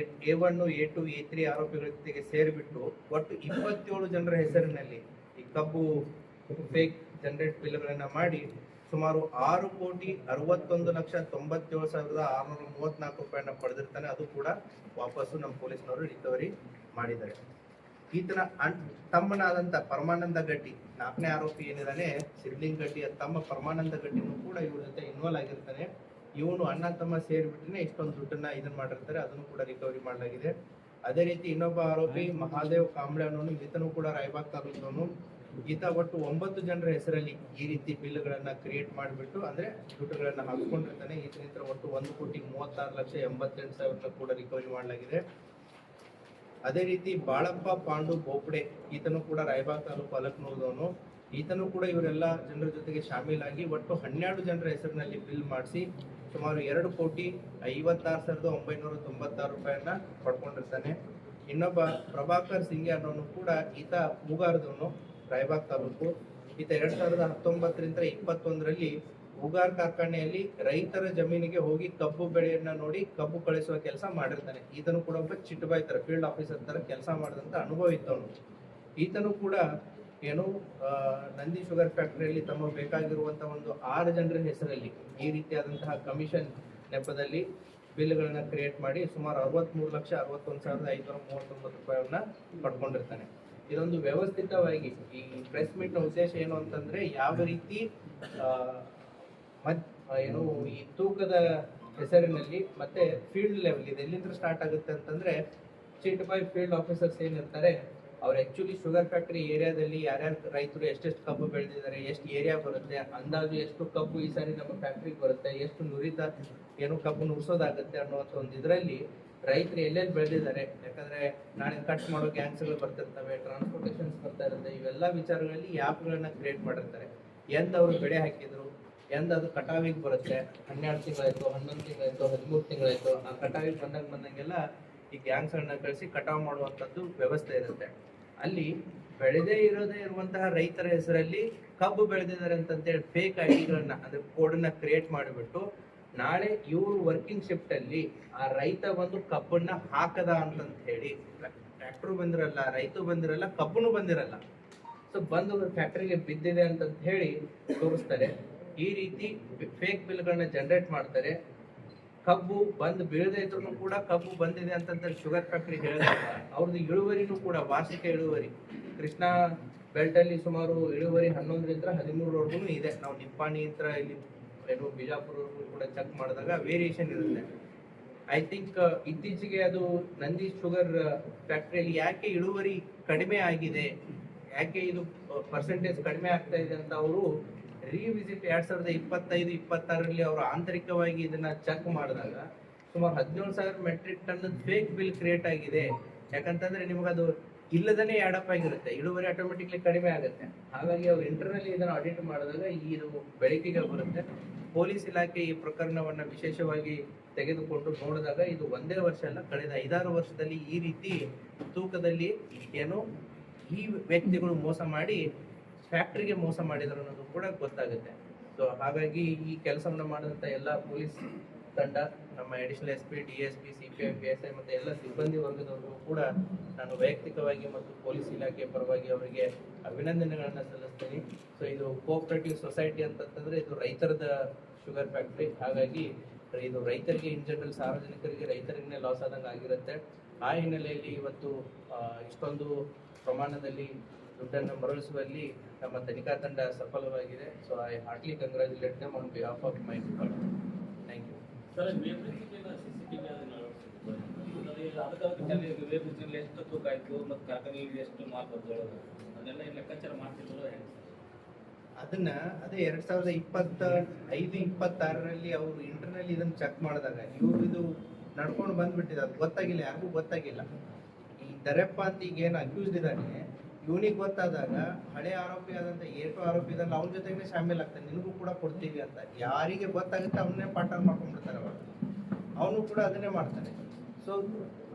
A1, A2, A3 ಆರೋಪಿಗಳ ಜೊತೆಗೆ ಸೇರಿಬಿಟ್ಟು ಒಟ್ಟು 27 ಜನರ ಹೆಸರಿನಲ್ಲಿ ಈ ಕಬ್ಬು ಫೇಕ್ ಜನರೇಟ್ ಬಿಲ್ಗಳನ್ನ ಮಾಡಿ ಸುಮಾರು 6,61,97,634 ರೂಪಾಯಿಯನ್ನ ಪಡೆದಿರ್ತಾನೆ. ಅದು ಕೂಡ ವಾಪಸ್ಸು ನಮ್ಮ ಪೊಲೀಸ್ನವರು ರಿಕವರಿ ಮಾಡಿದ್ದಾರೆ. ಈತನ ತಮ್ಮನಾದಂತ ಪರಮಾನಂದ ಗಡ್ಡಿ, 4ನೇ ಆರೋಪಿ ಏನಿದಾನೆ ಸಿದ್ಲಿಂಗ್ ಗಡ್ಡಿಯ ತಮ್ಮ ಪರಮಾನಂದ ಗಡ್ಡಿನೂ ಕೂಡ ಇವ್ರ ಜೊತೆ ಇನ್ವಾಲ್ವ್ ಆಗಿರ್ತಾನೆ. ಇವನು ಅಣ್ಣ ತಮ್ಮ ಸೇರಿಬಿಟ್ಟನೆ ಇಷ್ಟೊಂದು ದುಡ್ಡನ್ನ ಇದನ್ನ ಮಾಡಿರ್ತಾರೆ. ಅದನ್ನು ಕೂಡ ರಿಕವರಿ ಮಾಡಲಾಗಿದೆ. ಅದೇ ರೀತಿ ಇನ್ನೊಬ್ಬ ಆರೋಪಿ ಮಹಾದೇವ್ ಕಾಂಬ್ಳೆ ಅನ್ನೋನು, ಈತನು ಕೂಡ ರಾಯಬಾಗ್ ತಾಲೂಕವನು. ಈತ ಒಟ್ಟು 9 ಜನರ ಹೆಸರಲ್ಲಿ ಈ ರೀತಿ ಬಿಲ್ಗಳನ್ನ ಕ್ರಿಯೇಟ್ ಮಾಡಿಬಿಟ್ಟು ಅಂದ್ರೆ ದುಡ್ಡುಗಳನ್ನ ಹಾಕಿಕೊಂಡಿರ್ತಾನೆ. ಈತನಿಂದ ಒಟ್ಟು 1,36,88,000 ಕೂಡ ರಿಕವರಿ ಮಾಡಲಾಗಿದೆ. ಅದೇ ರೀತಿ ಬಾಳಪ್ಪ ಪಾಂಡು ಬೋಪಡೆ, ಈತನು ಕೂಡ ರಾಯಬಾಗ್ ತಾಲೂಕು ಅಲಕ್ನೂರದವನು. ಈತನು ಕೂಡ ಇವರೆಲ್ಲ ಜನರ ಜೊತೆಗೆ ಶಾಮೀಲಾಗಿ ಒಟ್ಟು 12 ಜನರ ಹೆಸರಿನಲ್ಲಿ ಬಿಲ್ ಮಾಡಿಸಿ ಸುಮಾರು 2,56,996 ರೂಪಾಯಿಯನ್ನ ಪಡ್ಕೊಂಡಿರ್ತಾನೆ. ಇನ್ನೊಬ್ಬ ಪ್ರಭಾಕರ್ ಸಿಂಗೆ ಅನ್ನೋನು ಕೂಡ ಈತ ಹೂಗಾರದವನು, ರಾಯಬಾಗ್ ತಾಲೂಕು. ಈತ 2019ರಿಂದ 21ರಲ್ಲಿ ಹೂಗಾರ್ ಕಾರ್ಖಾನೆಯಲ್ಲಿ ರೈತರ ಜಮೀನಿಗೆ ಹೋಗಿ ಕಬ್ಬು ಬೆಳೆಯನ್ನ ನೋಡಿ ಕಬ್ಬು ಕಳಿಸುವ ಕೆಲಸ ಮಾಡಿರ್ತಾನೆ. ಈತನು ಕೂಡ ಒಬ್ಬ ಚಿಟ್ಟಬಾಯ್ ತರ ಫೀಲ್ಡ್ ಆಫೀಸರ್ ತರ ಕೆಲಸ ಮಾಡಿದಂತ ಅನುಭವ ಇದ್ದವನು. ಈತನು ಕೂಡ ಏನು ನಂದಿ ಶುಗರ್ ಫ್ಯಾಕ್ಟರಿಯಲ್ಲಿ ತಮಗೆ ಬೇಕಾಗಿರುವಂತಹ ಒಂದು 6 ಜನರ ಹೆಸರಲ್ಲಿ ಈ ರೀತಿಯಾದಂತಹ ಕಮಿಷನ್ ನೆಪದಲ್ಲಿ ಬಿಲ್ಗಳನ್ನ ಕ್ರಿಯೇಟ್ ಮಾಡಿ ಸುಮಾರು 63,61,539 ರೂಪಾಯಿಯನ್ನ ಪಡ್ಕೊಂಡಿರ್ತಾನೆ. ಇದೊಂದು ವ್ಯವಸ್ಥಿತವಾಗಿ ಈ ಪ್ರೆಸ್ ಮೀಟ್ ನ ಉದ್ದೇಶ ಏನು ಅಂತಂದ್ರೆ, ಯಾವ ರೀತಿ ಏನು ಈ ತೂಕದ ಹೆಸರಿನಲ್ಲಿ ಮತ್ತೆ ಫೀಲ್ಡ್ ಲೆವೆಲ್ ಇದೆ ಎಲ್ಲಿಂದ ಸ್ಟಾರ್ಟ್ ಆಗುತ್ತೆ ಅಂತಂದ್ರೆ, ಚಿಟ್ ಬೈ ಫೀಲ್ಡ್ ಆಫೀಸರ್ಸ್ ಏನಿರ್ತಾರೆ ಅವ್ರು ಆಕ್ಚುಲಿ ಶುಗರ್ ಫ್ಯಾಕ್ಟರಿ ಏರಿಯಾದಲ್ಲಿ ಯಾರ್ಯಾರು ರೈತರು ಎಷ್ಟೆಷ್ಟು ಕಬ್ಬು ಬೆಳೆದಿದ್ದಾರೆ, ಎಷ್ಟು ಏರಿಯಾ ಬರುತ್ತೆ, ಅಂದಾಜು ಎಷ್ಟು ಕಬ್ಬು ಈ ಸಾರಿ ನಮ್ಮ ಫ್ಯಾಕ್ಟ್ರಿಗೆ ಬರುತ್ತೆ, ಎಷ್ಟು ನುರಿತ ಏನು ಕಬ್ಬು ನುರಿಸೋದಾಗುತ್ತೆ ಅನ್ನುವಂಥ ಒಂದು ಇದರಲ್ಲಿ ರೈತರು ಎಲ್ಲೆಲ್ಲಿ ಬೆಳೆದಿದ್ದಾರೆ. ಯಾಕಂದ್ರೆ ನಾಳೆ ಕಟ್ ಮಾಡೋ ಗ್ಯಾಂಗ್ಸ್ಗಳು ಬರ್ತಿರ್ತವೆ, ಟ್ರಾನ್ಸ್ಪೋರ್ಟೇಷನ್ಸ್ ಬರ್ತಾ ಇರುತ್ತೆ. ಇವೆಲ್ಲ ವಿಚಾರಗಳಲ್ಲಿ ಆ್ಯಪ್ಗಳನ್ನ ಕ್ರಿಯೇಟ್ ಮಾಡಿರ್ತಾರೆ. ಅವ್ರು ಬೆಳೆ ಹಾಕಿದ್ರು, ಅದು ಕಟಾವಿಗೆ ಬರುತ್ತೆ, 12 ತಿಂಗಳಾಯ್ತು, 11 ತಿಂಗಳಾಯ್ತು, 13 ತಿಂಗಳಾಯ್ತು, ಆ ಕಟಾವಿಗೆ ಬಂದಂಗೆಲ್ಲ ಈ ಗ್ಯಾಂಗ್ಸ್ಗಳನ್ನ ಕಳಿಸಿ ಕಟಾವ್ ಮಾಡುವಂಥದ್ದು ವ್ಯವಸ್ಥೆ ಇರುತ್ತೆ. ಅಲ್ಲಿ ಬೆಳೆದೇ ಇರುವಂತಹ ರೈತರ ಹೆಸರಲ್ಲಿ ಕಬ್ಬು ಬೆಳೆದಿದ್ದಾರೆ ಅಂತೇಳಿ ಫೇಕ್ ಐಡಿಗಳನ್ನ ಅಂದ್ರೆ ಕೋಡನ್ನ ಕ್ರಿಯೇಟ್ ಮಾಡಿಬಿಟ್ಟು ನಾಳೆ ಇವರು ವರ್ಕಿಂಗ್ ಶಿಫ್ಟ್ ಅಲ್ಲಿ ಆ ರೈತ ಬಂದು ಕಬ್ಬನ್ನ ಹಾಕದ ಅಂತಂತ ಹೇಳಿ, ಟ್ರ್ಯಾಕ್ಟರ್ ಬಂದಿರಲ್ಲ, ರೈತ ಬಂದಿರಲ್ಲ, ಕಬ್ಬನು ಬಂದಿರಲ್ಲ, ಸೊ ಬಂದು ಫ್ಯಾಕ್ಟರಿಗೆ ಬಿದ್ದಿದೆ ಅಂತಂತ ಹೇಳಿ ತೋರಿಸ್ತಾರೆ. ಈ ರೀತಿ ಫೇಕ್ ಬಿಲ್ಗಳನ್ನ ಜನರೇಟ್ ಮಾಡ್ತಾರೆ. ಕಬ್ಬು ಬಂದು ಬೀಳದೇ ಇದ್ರು ಕೂಡ ಕಬ್ಬು ಬಂದಿದೆ ಅಂತಂತ ಶುಗರ್ ಫ್ಯಾಕ್ಟರಿ ಹೇಳಿದಾಗ ಅವ್ರದ್ದು ಇಳುವರಿನೂ ಕೂಡ ವಾರ್ಷಿಕ ಇಳುವರಿ ಕೃಷ್ಣಾ ಬೆಲ್ಟ್ ಅಲ್ಲಿ ಸುಮಾರು ಇಳುವರಿ 11ರಿಂದ 13ವರೆಗೂ ಇದೆ. ನಾವು ನಿಪ್ಪಾಣಿ ಹತ್ರ ಇಲ್ಲಿ ಏನು ಬಿಜಾಪುರವರೆಗೂ ಕೂಡ ಚೆಕ್ ಮಾಡಿದಾಗ ವೇರಿಯೇಷನ್ ಇರುತ್ತೆ. ಐ ಥಿಂಕ್ ಇತ್ತೀಚೆಗೆ ಅದು ನಂದಿ ಶುಗರ್ ಫ್ಯಾಕ್ಟರಿಯಲ್ಲಿ ಯಾಕೆ ಇಳುವರಿ ಕಡಿಮೆ ಆಗಿದೆ, ಯಾಕೆ ಇದು ಪರ್ಸೆಂಟೇಜ್ ಕಡಿಮೆ ಆಗ್ತಾ ಇದೆ ಅಂತ ಅವರು ರಿವಿಸಿಟ್ 2025-26ರಲ್ಲಿ ಅವರು ಆಂತರಿಕವಾಗಿ ಇದನ್ನ ಚೆಕ್ ಮಾಡಿದಾಗ ಸುಮಾರು 17,000 metric ton fake bill create ಆಗಿದೆ. ಯಾಕಂತಂದ್ರೆ ನಿಮಗದು ಇಲ್ಲದನೇ ಆಡಪ್ ಆಗಿರುತ್ತೆ, ಇಳುವರಿ ಆಟೋಮೆಟಿಕ್ಲಿ ಕಡಿಮೆ ಆಗುತ್ತೆ. ಹಾಗಾಗಿ ಅವ್ರು ಇಂಟರ್ನಲಿ ಇದನ್ನು ಆಡಿಟ್ ಮಾಡಿದಾಗ ಇದು ಬೆಳಕಿಗೆ ಬರುತ್ತೆ. ಪೊಲೀಸ್ ಇಲಾಖೆ ಈ ಪ್ರಕರಣವನ್ನ ವಿಶೇಷವಾಗಿ ತೆಗೆದುಕೊಂಡು ನೋಡಿದಾಗ ಇದು ಒಂದೇ ವರ್ಷ ಅಲ್ಲ, ಕಳೆದ 5-6 ವರ್ಷದಲ್ಲಿ ಈ ರೀತಿ ತೂಕದಲ್ಲಿ ಏನು ಈ ವ್ಯಕ್ತಿಗಳು ಮೋಸ ಮಾಡಿ ಫ್ಯಾಕ್ಟ್ರಿಗೆ ಮೋಸ ಮಾಡಿದ್ರು ಅನ್ನೋದು ಕೂಡ ಗೊತ್ತಾಗುತ್ತೆ. ಸೊ ಹಾಗಾಗಿ ಈ ಕೆಲಸವನ್ನು ಮಾಡಿದಂಥ ಎಲ್ಲ ಪೊಲೀಸ್ ತಂಡ, ನಮ್ಮ additional SP, DSP, CPI, PSI ಮತ್ತು ಎಲ್ಲ ಸಿಬ್ಬಂದಿ ವರ್ಗದವರು ಕೂಡ ನಾನು ವೈಯಕ್ತಿಕವಾಗಿ ಮತ್ತು ಪೊಲೀಸ್ ಇಲಾಖೆ ಪರವಾಗಿ ಅವರಿಗೆ ಅಭಿನಂದನೆಗಳನ್ನು ಸಲ್ಲಿಸ್ತೀನಿ. ಸೊ ಇದು ಕೋಆಪರೇಟಿವ್ ಸೊಸೈಟಿ ಅಂತಂದ್ರೆ ಇದು ರೈತರದ ಶುಗರ್ ಫ್ಯಾಕ್ಟ್ರಿ. ಹಾಗಾಗಿ ಇದು ರೈತರಿಗೆ ಇನ್ ಜನರಲ್, ಸಾರ್ವಜನಿಕರಿಗೆ ರೈತರಿಗೆ ಲಾಸ್ ಆದಂಗೆ ಆಗಿರುತ್ತೆ. ಆ ಹಿನ್ನೆಲೆಯಲ್ಲಿ ಇವತ್ತು ಇಷ್ಟೊಂದು ಪ್ರಮಾಣದಲ್ಲಿ ದುಡ್ಡನ್ನು ಮರಳಿಸುವಲ್ಲಿ ನಮ್ಮ ತನಿಖಾ ತಂಡ ಸಫಲವಾಗಿದೆ. So I heartly congratulate them on behalf of my department. Thank you. Sir, ಎಷ್ಟು ತೂಕ ಆಯಿತು ಮತ್ತು ಕಾರ್ಖಾನೆಯಲ್ಲಿ ಎಷ್ಟು ಮಾಲ್ ಬರ್ತೋಳೋದು ಅದೆಲ್ಲ ಲೆಕ್ಕಾಚಾರ ಮಾಡ್ತಿದ್ರು ಹೇಳಿ. ಅದನ್ನ ಅದೇ 2025-26ರಲ್ಲಿ ಅವರು ಇಂಟರ್ನಲ್ಲಿ ಇದನ್ನು ಚೆಕ್ ಮಾಡಿದಾಗ ಇವರು ಇದು ನಡ್ಕೊಂಡು ಬಂದ್ಬಿಟ್ಟಿದೆ, ಅದು ಗೊತ್ತಾಗಿಲ್ಲ, ಯಾರಿಗೂ ಗೊತ್ತಾಗಿಲ್ಲ. ಈ ದರೆಪ್ಪ ಅಂತ ಈಗ ಏನು ಅಕ್ಯೂಸ್ಡ್ ಇದ್ದಾನೆ ಇವನಿಗೆ ಗೊತ್ತಾದಾಗ ಹಳೆ ಆರೋಪಿ ಆದಂತ ಏಟು ಆರೋಪಿ ಇದಲ್ಲ ಅವನ ಜೊತೆಗೆ ಶಾಮಿಲ್ ಆಗ್ತಾನೆ, ನಿನಗೂ ಕೂಡ ಕೊಡ್ತೀವಿ ಅಂತ ಯಾರಿಗೆ ಗೊತ್ತಾಗುತ್ತೆ ಅವನ್ನೇ ಪಾರ್ಟ್ನರ್ ಮಾಡ್ಕೊಂಡ್ಬಿಡ್ತಾರೆ ಅವಾಗ, ಅವನು ಕೂಡ ಅದನ್ನೇ ಮಾಡ್ತಾನೆ. ಸೊ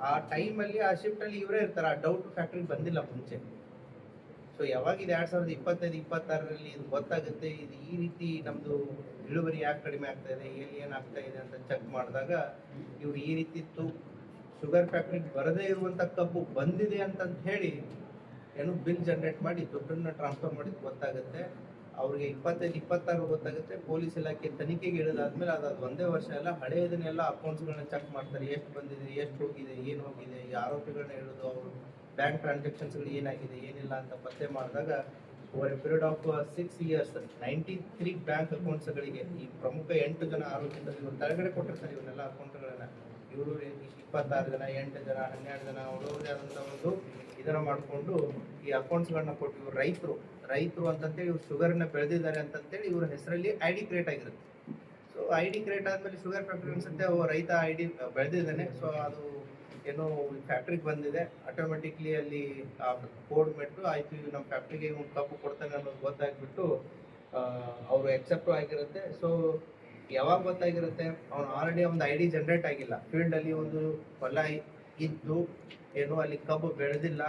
ಆ ಟೈಮಲ್ಲಿ ಆ ಶಿಫ್ಟಲ್ಲಿ ಇವರೇ ಇರ್ತಾರೆ, ಆ ಡೌಟ್ ಫ್ಯಾಕ್ಟ್ರಿಗೆ ಬಂದಿಲ್ಲ ಮುಂಚೆ. ಸೊ ಯಾವಾಗ ಇದು 2025-26ರಲ್ಲಿ ಇದು ಗೊತ್ತಾಗುತ್ತೆ, ಇದು ಈ ರೀತಿ ನಮ್ದು ಇಳುವರಿ ಯಾಕೆ ಕಡಿಮೆ ಆಗ್ತಾ ಇದೆ, ಎಲ್ಲಿ ಏನಾಗ್ತಾ ಇದೆ ಅಂತ ಚೆಕ್ ಮಾಡಿದಾಗ ಇವ್ರು ಈ ರೀತಿ ಶುಗರ್ ಫ್ಯಾಕ್ಟ್ರಿಗೆ ಬರದೇ ಇರುವಂತ ಕಬ್ಬು ಬಂದಿದೆ ಅಂತ ಹೇಳಿ ಏನು ಬಿಲ್ ಜನರೇಟ್ ಮಾಡಿ ದುಡ್ಡನ್ನ ಟ್ರಾನ್ಸ್ಫರ್ ಮಾಡಿದ್ ಗೊತ್ತಾಗುತ್ತೆ. ಅವ್ರಿಗೆ 25-26 ಗೊತ್ತಾಗುತ್ತೆ. ಪೊಲೀಸ್ ಇಲಾಖೆ ತನಿಖೆಗೆ ಇಳಿದಾದ್ಮೇಲೆ ಅದು ಒಂದೇ ವರ್ಷ ಅಲ್ಲ, ಹಳೆಯದನ್ನೆಲ್ಲ ಅಕೌಂಟ್ಸ್ಗಳನ್ನ ಚೆಕ್ ಮಾಡ್ತಾರೆ, ಎಷ್ಟು ಬಂದಿದೆ, ಎಷ್ಟು ಹೋಗಿದೆ, ಏನು ಹೋಗಿದೆ, ಈ ಆರೋಪಿಗಳನ್ನ ಹಿಡಿದು ಅವರು ಬ್ಯಾಂಕ್ ಟ್ರಾನ್ಸಾಕ್ಷನ್ಸ್ಗಳು ಏನಾಗಿದೆ ಏನಿಲ್ಲ ಅಂತ ಪತ್ತೆ ಮಾಡಿದಾಗ over a period of 6 years 93 bank ಅಕೌಂಟ್ಸ್ಗಳಿಗೆ ಈ ಪ್ರಮುಖ 8 ಜನ ಆರೋಪಿಗಳು ಇವರು ಕೆಳಗಡೆ ಕೊಟ್ಟಿರ್ತಾರೆ ಇವನ್ನೆಲ್ಲ ಅಕೌಂಟ್ಗಳನ್ನ. ಇವರು 26 ಜನ, 8 ಜನ, 12 ಜನ ಅವರವರದೇ ಆದಂಥ ಒಂದು ಇದನ್ನ ಮಾಡಿಕೊಂಡು ಈ ಅಕೌಂಟ್ಸ್ಗಳನ್ನ ಕೊಟ್ಟು ಇವರು ರೈತರು ಅಂತಂತೇಳಿ ಇವ್ರು ಶುಗರ್ನ ಬೆಳೆದಿದ್ದಾರೆ ಅಂತಂತೇಳಿ ಇವ್ರ ಹೆಸರಲ್ಲಿ ID ಕ್ರಿಯೇಟ್ ಆಗಿರುತ್ತೆ. ಸೊ ID ಕ್ರಿಯೇಟ್ ಆದ್ಮೇಲೆ ಶುಗರ್ ಫ್ಯಾಕ್ಟ್ರಿ ಅನ್ಸುತ್ತೆ ರೈತ ID ಬೆಳೆದಿದ್ದಾನೆ, ಸೊ ಅದು ಏನೋ ಫ್ಯಾಕ್ಟ್ರಿಗೆ ಬಂದಿದೆ, ಆಟೋಮೆಟಿಕ್ಲಿ ಅಲ್ಲಿ ಕೋಡ್ ಮೆಟ್ಟು ಆಯ್ತು ನಮ್ಮ ಫ್ಯಾಕ್ಟ್ರಿಗೆ ಒಂದು ಕಪ್ಪು ಕೊಡ್ತಾನೆ ಅನ್ನೋದು ಗೊತ್ತಾಗ್ಬಿಟ್ಟು ಅವರು ಎಕ್ಸೆಪ್ಟ್ ಆಗಿರುತ್ತೆ. ಸೊ ಯಾವಾಗ ಗೊತ್ತಾಗಿರುತ್ತೆ, ಅವ್ನು ಆಲ್ರೆಡಿ ಒಂದು ID ಜನರೇಟ್ ಆಗಿಲ್ಲ, ಫೀಲ್ಡ್ ಅಲ್ಲಿ ಒಂದು ಹೊಲ ಇದ್ದು ಏನು ಅಲ್ಲಿ ಕಬ್ಬು ಬೆಳೆದಿಲ್ಲ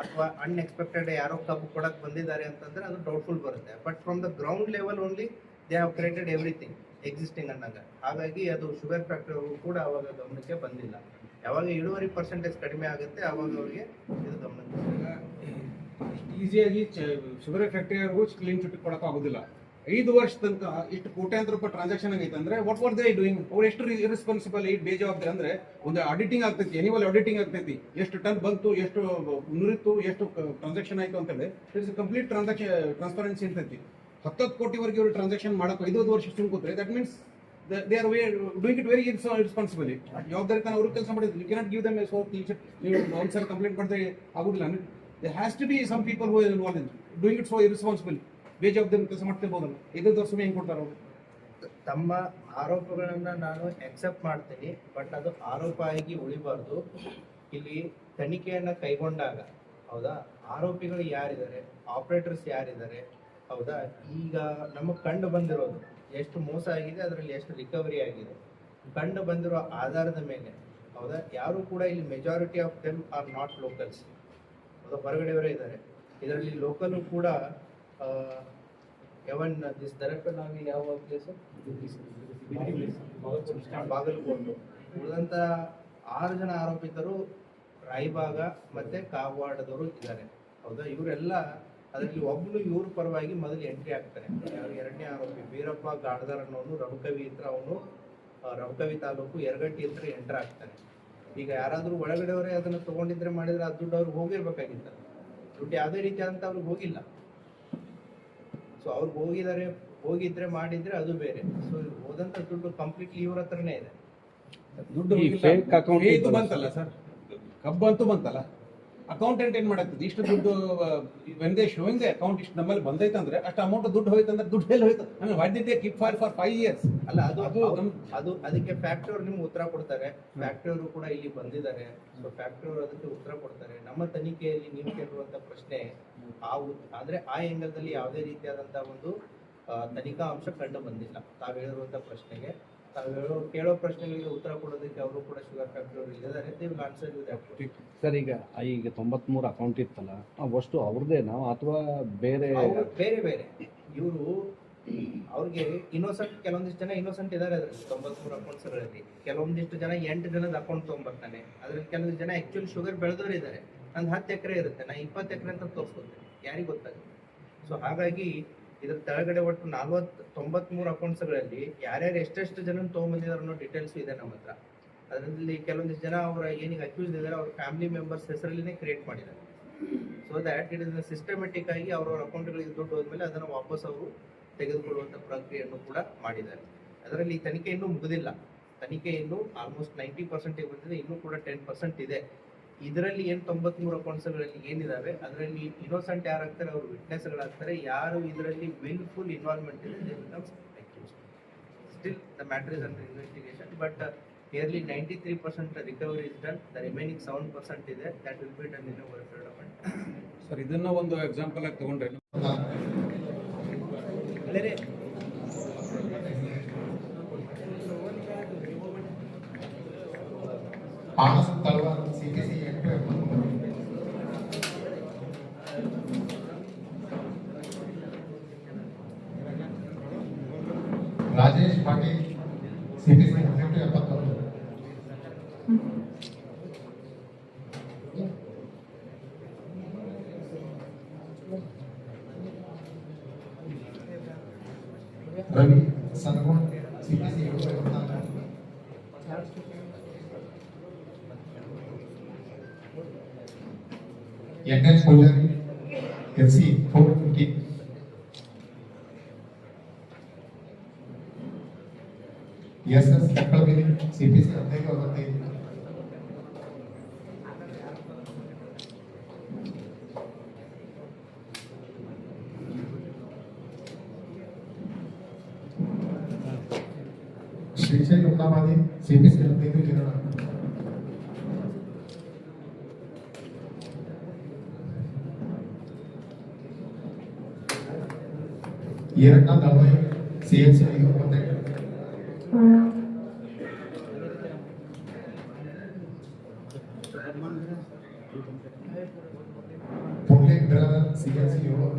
ಅಥವಾ ಅನ್ಎಕ್ಸ್ಪೆಕ್ಟೆಡ್ ಯಾರೋ ಕಬ್ಬು ಕೊಡಕ್ ಬಂದಿದ್ದಾರೆ ಅಂತಂದ್ರೆ ಅದು ಡೌಟ್ಫುಲ್ ಬರುತ್ತೆ. But from the ground level only they have created everything existing ಅಂದಾಗ, ಹಾಗಾಗಿ ಅದು ಶುಗರ್ ಫ್ಯಾಕ್ಟ್ರಿ ಅವರು ಕೂಡ ಅವಾಗ ಗಮನಕ್ಕೆ ಬಂದಿಲ್ಲ. ಯಾವಾಗ ಇಳುವರಿ ಪರ್ಸೆಂಟೇಜ್ ಕಡಿಮೆ ಆಗುತ್ತೆ ಅವಾಗ ಅವರಿಗೆ ಇದು ಗಮನಕ್ಕೆ ಈಸಿಯಾಗಿ ಶುಗರ್ ಫ್ಯಾಕ್ಟರಿಗೂ ಕ್ಲೀನ್ ಚಿಟ್ ಕೊಡಕ್ಕೆ ಆಗೋದಿಲ್ಲ. 5 ವರ್ಷ ತನಕ ಇಷ್ಟು ಕೋಟ್ಯಾಂತರ ರೂಪಾಯಿ ಟ್ರಾನ್ಸಾಕ್ಷನ್ ಆಗೈತೆ ಅಂದ್ರೆ ವಾಟ್ ವಾರ್ ದೇ ಡೂಯಿಂಗ್, ಅವ್ರು ಎಷ್ಟು ಇರೆಸ್ಪಾನ್ಸಿಬಲ್, ಈ ಬೇಜವಾಬ್ದಾರಿ ಅಂದ್ರೆ ಒಂದು ಆಡಿಟಿಂಗ್ ಆಗ್ತೈತಿ, ಎನಿವಲ್ ಆಡಿಟಿಂಗ್ ಆಗ್ತೈತಿ, ಎಷ್ಟು ಟನ್ ಬಂತು, ಎಷ್ಟು ನುರಿತು, ಎಷ್ಟು ಟ್ರಾನ್ಸಾಕ್ಷನ್ ಆಯ್ತು ಅಂತೇಳಿ ಇಟ್ಸ್ ಕಂಪ್ಲೀಟ್ ಟ್ರಾನ್ಸ್ಪರೆನ್ಸಿ ಇರ್ತೈತಿ. 10 ಕೋಟಿವರೆಗೆ ಇವರು ಟ್ರಾನ್ಸಾಕ್ಷನ್ ಮಾಡಕ್ಕೆ 5 ವರ್ಷ ಸುಮ್ ಕೂತ್ರೆ that means they are doing it very irresponsibly. ಜವಾಬ್ದಾರಿತನ ಅವರು ಕೆಲಸ ಮಾಡಿದ್ರು. You cannot give them a so ನೀವು ಒಂದ್ಸಲ ಕಂಪ್ಲೇಂಟ್ ಮಾಡಿದ್ರೆ ಆಗುದಿಲ್ಲ. There has to be some people who are involve in doing it so irresponsibly. ಬೇಜವಾಬ್ದಾರಿ ಕೆಲಸ ಮಾಡ್ತಿರ್ಬೋದಲ್ಲ, 5 ವರ್ಷ ಹೆಂಗ್ ಕೊಡ್ತಾರೆ ಅವರು? ತಮ್ಮ ಆರೋಪಗಳನ್ನ ನಾನು ಎಕ್ಸೆಪ್ಟ್ ಮಾಡ್ತೀನಿ, ಬಟ್ ಅದು ಆರೋಪ ಆಗಿ ಉಳಿಬಾರ್ದು. ಇಲ್ಲಿ ತನಿಖೆಯನ್ನ ಕೈಗೊಂಡಾಗ ಹೌದಾ, ಆರೋಪಿಗಳು ಯಾರಿದ್ದಾರೆ, ಆಪರೇಟರ್ಸ್ ಯಾರಿದ್ದಾರೆ, ಹೌದಾ, ಈಗ ನಮಗೆ ಕಂಡು ಬಂದಿರೋದು ಎಷ್ಟು ಮೋಸ ಆಗಿದೆ, ಅದರಲ್ಲಿ ಎಷ್ಟು ರಿಕವರಿ ಆಗಿದೆ, ಕಂಡು ಬಂದಿರೋ ಆಧಾರದ ಮೇಲೆ ಹೌದಾ, ಯಾರು ಕೂಡ ಇಲ್ಲಿ majority of them are not locals, ಹೌದಾ, ಹೊರಗಡೆಯವರೇ ಇದ್ದಾರೆ. ಇದರಲ್ಲಿ ಲೋಕಲು ಕೂಡ ಎವನ್ ದಿಸ್ ದರಪ್ಪ ನಾವು ಯಾವ ಪ್ಲೇಸು ಬಾಗಲಕೋಟು, ಉಳಿದಂಥ 6 ಜನ ಆರೋಪಿತರು ರಾಯಬಾಗ ಮತ್ತೆ ಕಾಗವಾಡದವರು ಇದ್ದಾರೆ, ಹೌದಾ. ಇವರೆಲ್ಲ ಅದರಲ್ಲಿ ಒಬ್ಬನು ಇವ್ರ ಪರವಾಗಿ ಮೊದಲು ಎಂಟ್ರಿ ಆಗ್ತಾನೆ. ಯಾರು 2ನೇ ಆರೋಪಿ ಬೀರಪ್ಪ ಗಾಡ್ದರ್ ಅನ್ನೋನು ರಬಕವಿ ಹತ್ರ, ಅವನು ರಬಕವಿ ತಾಲೂಕು ಯರಗಟ್ಟಿ ಹತ್ರ ಎಂಟ್ರ್ ಆಗ್ತಾನೆ. ಈಗ ಯಾರಾದರೂ ಒಳಗಡೆಯವರೇ ಅದನ್ನು ತಗೊಂಡಿದ್ರೆ ಮಾಡಿದ್ರೆ ಆ ದುಡ್ಡು ಅವ್ರಿಗೆ ಹೋಗಿರ್ಬೇಕಾಗಿತ್ತು. ದುಡ್ಡು ಯಾವುದೇ ರೀತಿ ಅಂತ ಅವ್ರಿಗೆ ಹೋಗಿಲ್ಲ. ಸೊ ಅವ್ರಿಗೆ ಹೋಗಿದ್ರೆ ಮಾಡಿದ್ರೆ ಅದು ಬೇರೆ. ಸೊ ಹೋದಂಥ ದುಡ್ಡು ಕಂಪ್ಲೀಟ್ಲಿ ಇವ್ರ ಹತ್ರನೇ ಇದೆ. ದುಡ್ಡು ಈ fake account ಇದು ಬಂತಲ್ಲ ಸರ್, ಕಬ್ಬಂತೂ ಬಂತಲ್ಲ, ಅಕೌಂಟೆಂಟ್ ಏನ್ ಮಾಡಾಕ್ತದೆ, ಇಷ್ಟು ದುಡ್ಡು when they showing the account ಇಷ್ಟು ನಮ್ಮಲ್ಲಿ ಬಂದೈತೆ ಅಂದ್ರೆ ಅಷ್ಟು ಅಮೌಂಟ್ ದುಡ್ಡು ಹೋಯ್ತಂದ್ರೆ ದುಡ್ಡು ಎಲ್ಲಿ ಹೋಯ್ತು, ಆಮೇಲೆ what did they keep for 5 years? ಅಲ್ಲ ಅದು ಅದು ನಮ್- ಅದು ಅದಕ್ಕೆ ಫ್ಯಾಕ್ಟ್ರಿ ಅವರು ನಿಮ್ಗೆ ಉತ್ತರ ಕೊಡ್ತಾರೆ. ಫ್ಯಾಕ್ಟ್ರಿ ಅವರು ಕೂಡ ಇಲ್ಲಿ ಬಂದಿದ್ದಾರೆ. ಸೊ ಫ್ಯಾಕ್ಟ್ರಿ ಅವರು ಅದಕ್ಕೆ ಉತ್ತರ ಕೊಡ್ತಾರೆ. ನಮ್ಮ ತನಿಖೆಯಲ್ಲಿ ನೀವು ಕೇಳುವಂತ ಪ್ರಶ್ನೆ ಆದ್ರೆ ಆ ಏಂಗಲ್ದಲ್ಲಿ ಯಾವುದೇ ರೀತಿಯಾದಂತಹ ಒಂದು ತನಿಖಾ ಅಂಶ ಕಂಡು ಬಂದಿಲ್ಲ. ತಾವು ಹೇಳಿರುವಂತ ಪ್ರಶ್ನೆಗೆ, ತಾವು ಕೇಳೋ ಪ್ರಶ್ನೆಗಳಿಗೆ ಉತ್ತರ ಕೊಡೋದಕ್ಕೆ ಅವರು ಕೂಡ ಶುಗರ್ ಫ್ಯಾಕ್ಟ್ರಿ ಅವರು ಇಲ್ಲಿದ್ದಾರೆ. They will answer you that. Sir, ಈಗ 93 ಅಕೌಂಟ್ ಇತ್ತಲ್ಲ, ಅವಷ್ಟು ಅವ್ರದ್ದೇನಾ ಅಥವಾ ಬೇರೆ? ಅವ್ರು ಬೇರೆ ಬೇರೆ ಇವರು ಅವ್ರಿಗೆ ಇನ್ನೋಸೆಂಟ್, ಕೆಲವೊಂದಿಷ್ಟು ಜನ ಇನ್ನೋಸೆಂಟ್ ಇದ್ದಾರೆ. ಅದರಲ್ಲಿ 93 ಅಕೌಂಟ್ಸ್ಗಳಲ್ಲಿ ಕೆಲವೊಂದಿಷ್ಟು ಜನ 8 ಜನದ ಅಕೌಂಟ್ ತೊಗೊಂಡ್ಬರ್ತಾನೆ. ಅದ್ರಲ್ಲಿ ಕೆಲವೊಂದಿಷ್ಟು ಜನ ಆಕ್ಚುಲಿ ಶುಗರ್ ಬೆಳೆದವರು ಇದ್ದಾರೆ. ನಂದು 10 ಎಕರೆ ಇರುತ್ತೆ, ನಾ 20 ಎಕರೆ ಅಂತ ತೋರಿಸ್ಕೊತೀನಿ, ಯಾರಿಗೆ ಗೊತ್ತಾಗುತ್ತೆ. ಸೊ ಹಾಗಾಗಿ ಇದ್ರ ಕೆಳಗಡೆ ಒಟ್ಟು 93 ಅಕೌಂಟ್ಸ್ಗಳಲ್ಲಿ ಯಾರ್ಯಾರು ಎಷ್ಟೆಷ್ಟು ಜನ ತೊಗೊಂಬಂದಿದ್ದಾರೆ ಅನ್ನೋ ಡೀಟೇಲ್ಸ್ ಇದೆ ನಮ್ಮ ಹತ್ರ. ಅದರಲ್ಲಿ ಕೆಲವೊಂದಿಷ್ಟು ಜನ ಅವರ ಏನಿಗೆ ಅಕ್ಯೂಸ್ ಇದ್ದಾರೆ ಅವ್ರ ಫ್ಯಾಮಿಲಿ ಮೆಂಬರ್ಸ್ ಹೆಸರಲ್ಲಿನೇ ಕ್ರಿಯೇಟ್ ಮಾಡಿದ್ದಾರೆ. So that it is systematic ಆಗಿ ಅವ್ರವ್ರ ಅಕೌಂಟ್ಗಳಿಗೆ ದುಡ್ಡು ಹೋದ್ಮೇಲೆ ಅದನ್ನು ವಾಪಸ್ ಅವರು ತೆಗೆದುಕೊಳ್ಳುವಂಥ ಪ್ರಕ್ರಿಯೆಯನ್ನು ಕೂಡ ಮಾಡಿದ್ದಾರೆ. ಅದರಲ್ಲಿ ತನಿಖೆ ಇನ್ನೂ ಮುಗಿದಿಲ್ಲ. ತನಿಖೆ ಇನ್ನೂ ಆಲ್ಮೋಸ್ಟ್ 90% ಬಂದಿದೆ, ಇನ್ನೂ ಕೂಡ 10% ಇದೆ. ಇದರಲ್ಲಿ ಏನು 93 ಅಕೌಂಟ್ಸ್ಗಳಲ್ಲಿ ಏನಿದಾವೆ ಅದರಲ್ಲಿ ಇನ್ನೋಸೆಂಟ್ ಯಾರಾಗ್ತಾರೆ, ಅವರು ವಿಟ್ನೆಸ್ಗಳಾಗ್ತಾರೆ. ಯಾರು ಇದರಲ್ಲಿ ವಿಲ್ಫುಲ್ ಇನ್ವಾಲ್ವ್ಮೆಂಟ್ ಇದೆ they becomes accused. Still the matter is under investigation, but nearly 93% recovery is done. The remaining 7% ಇದೆ, that will be done in over a period of time. Sir, ಇದನ್ನ ಒಂದು ಎಕ್ಸಾಂಪಲ್ ಆಗಿ ತಗೊಂಡ್ರೆ Anand Talwar CPC 873, Rajesh Patil CPC 1871, Ravi Sangun CPC 784, NH Pujari FC 450, SS Kakkalagiri CPC 1595, Srishail Umnabadi CPC 1502, Iranna Dalavayi CHC 58, ಪುಂಡ್ಲಿ brother CHC 7,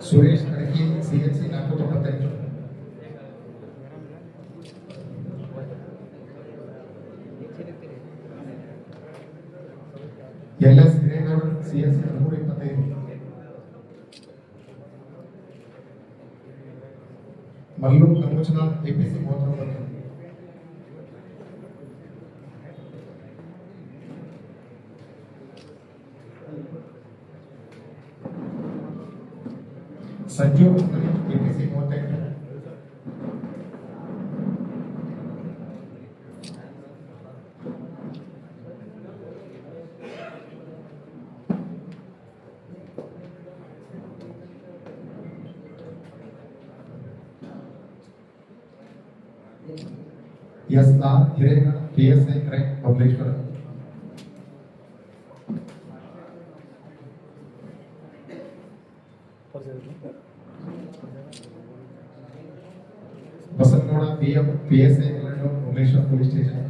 Suresh Adaki CHC 495, LS Hiregowda CHC 325, Mallu Ganguchanath APC 39, Sanju APC 35, SR Hiregowda PSI crime Babaleshwar, Basanagouda PM PSI Babaleshwar police station,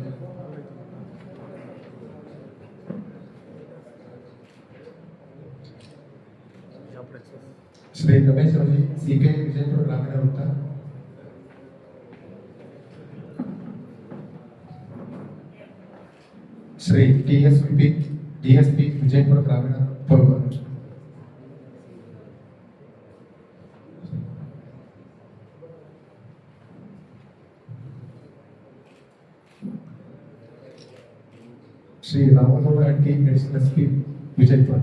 Shri Ramesh Ravi CPI Vijayapura ಗ್ರಾಮೀಣ ವೃತ್ತ, ಶ್ರೀ TSVP DSP ವಿಜಯಪುರ ಗ್ರಾಮೀಣ ಪೊಲೀಸ್, ಶ್ರೀ ರಾಮಗೌಡ ಅಡ್ಡಿ ಅಡಿಷನಲ್ SP ವಿಜಯಪುರ,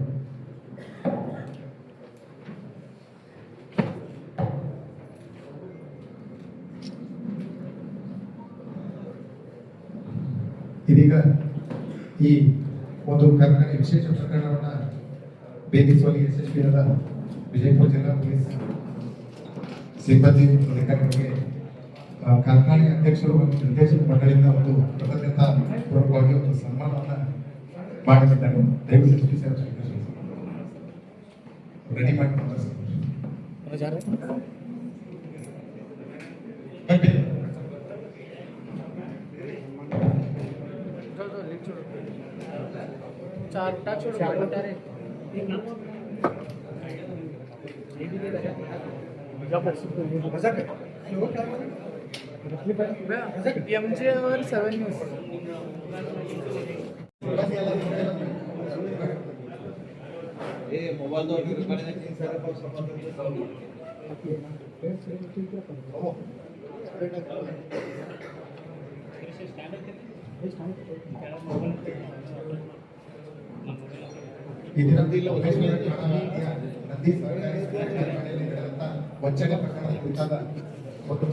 ಇದೀಗ ಈ ಒಂದು ಕಾರ್ಖಾನೆ ವಿಶೇಷ ಪ್ರಕರಣವನ್ನು ಭೇದಿಸುವಲ್ಲಿ ಯಶಸ್ವಿಯಾದ ವಿಜಯಪುರ ಜಿಲ್ಲಾ ಪೊಲೀಸ್ ಸಿಬ್ಬಂದಿ ಅಧಿಕಾರಿಗಳಿಗೆ ಕಾರ್ಖಾನೆ ಅಧ್ಯಕ್ಷರು ಮತ್ತು ನಿರ್ದೇಶಕ ಮಂಡಳಿಯಿಂದ ಒಂದು ಕೃತಜ್ಞತಾ ಪೂರ್ವಕವಾಗಿ ಒಂದು ಸನ್ಮಾನವನ್ನು ಮಾಡಲಿದ್ದಾರೆ. ದಯವಿಟ್ಟು ರೆಡಿ ಮಾಡಿ MJ 7 News. ಈ ದಿನದಲ್ಲಿ ನಂದಿ ಸರ್ಕಾರಿ ಕಾರ್ಖಾನೆಯಲ್ಲಿ ನಡೆದಂತ ವಂಚನೆ ಪ್ರಕರಣದ ಕುರಿತಾದ ಒಂದು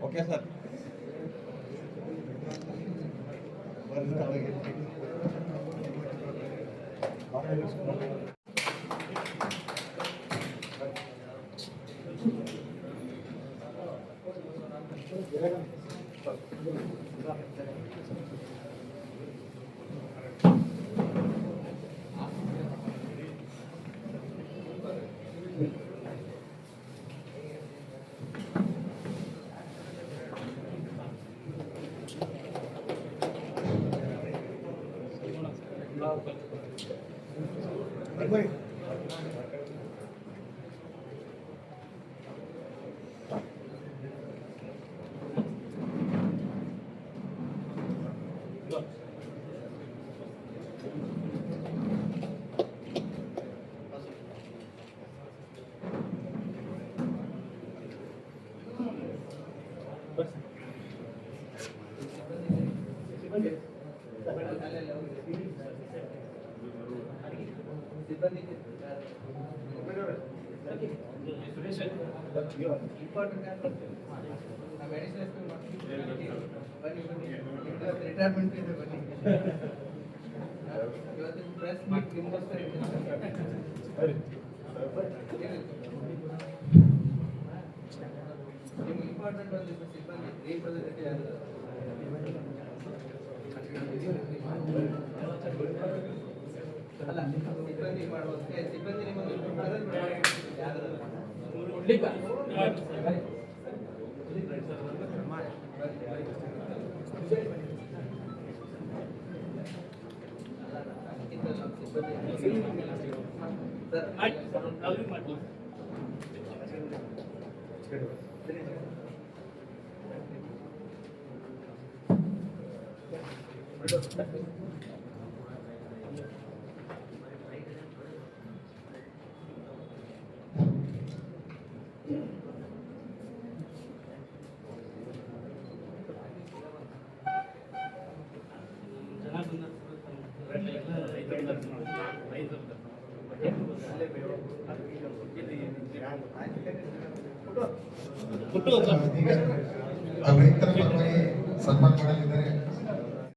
Okay, sir. ಸಿಬ್ಬಂದಿ ರಿಟೈರ್ಮೆಂಟ್ ಇದೆ ಬನ್ನಿ. ಇವತ್ತಿನ ಪ್ರೆಸ್ ಮೀಟ್ ನಿಮ್ಗೋಸ್ಕರ ನಿಮ್ಗೆ ಇಂಪಾರ್ಟೆಂಟ್ ಒಂದಿಷ್ಟು ಸಿಬ್ಬಂದಿ ರೀಪ್ರೆಸೆಂಟೇಟಿವ್ ಆಗಿದ್ದಾರೆ. ಅಲ್ಲ ಸಿಬ್ಬಂದಿ ಮಾಡುವಂತೆ ಸಿಬ್ಬಂದಿ ನಿಮಗೆ ಅಭಿನಂತರ ಪರವಾಗಿ ಸನ್ಮಾನ ಮಾಡಲಿದ್ದಾರೆ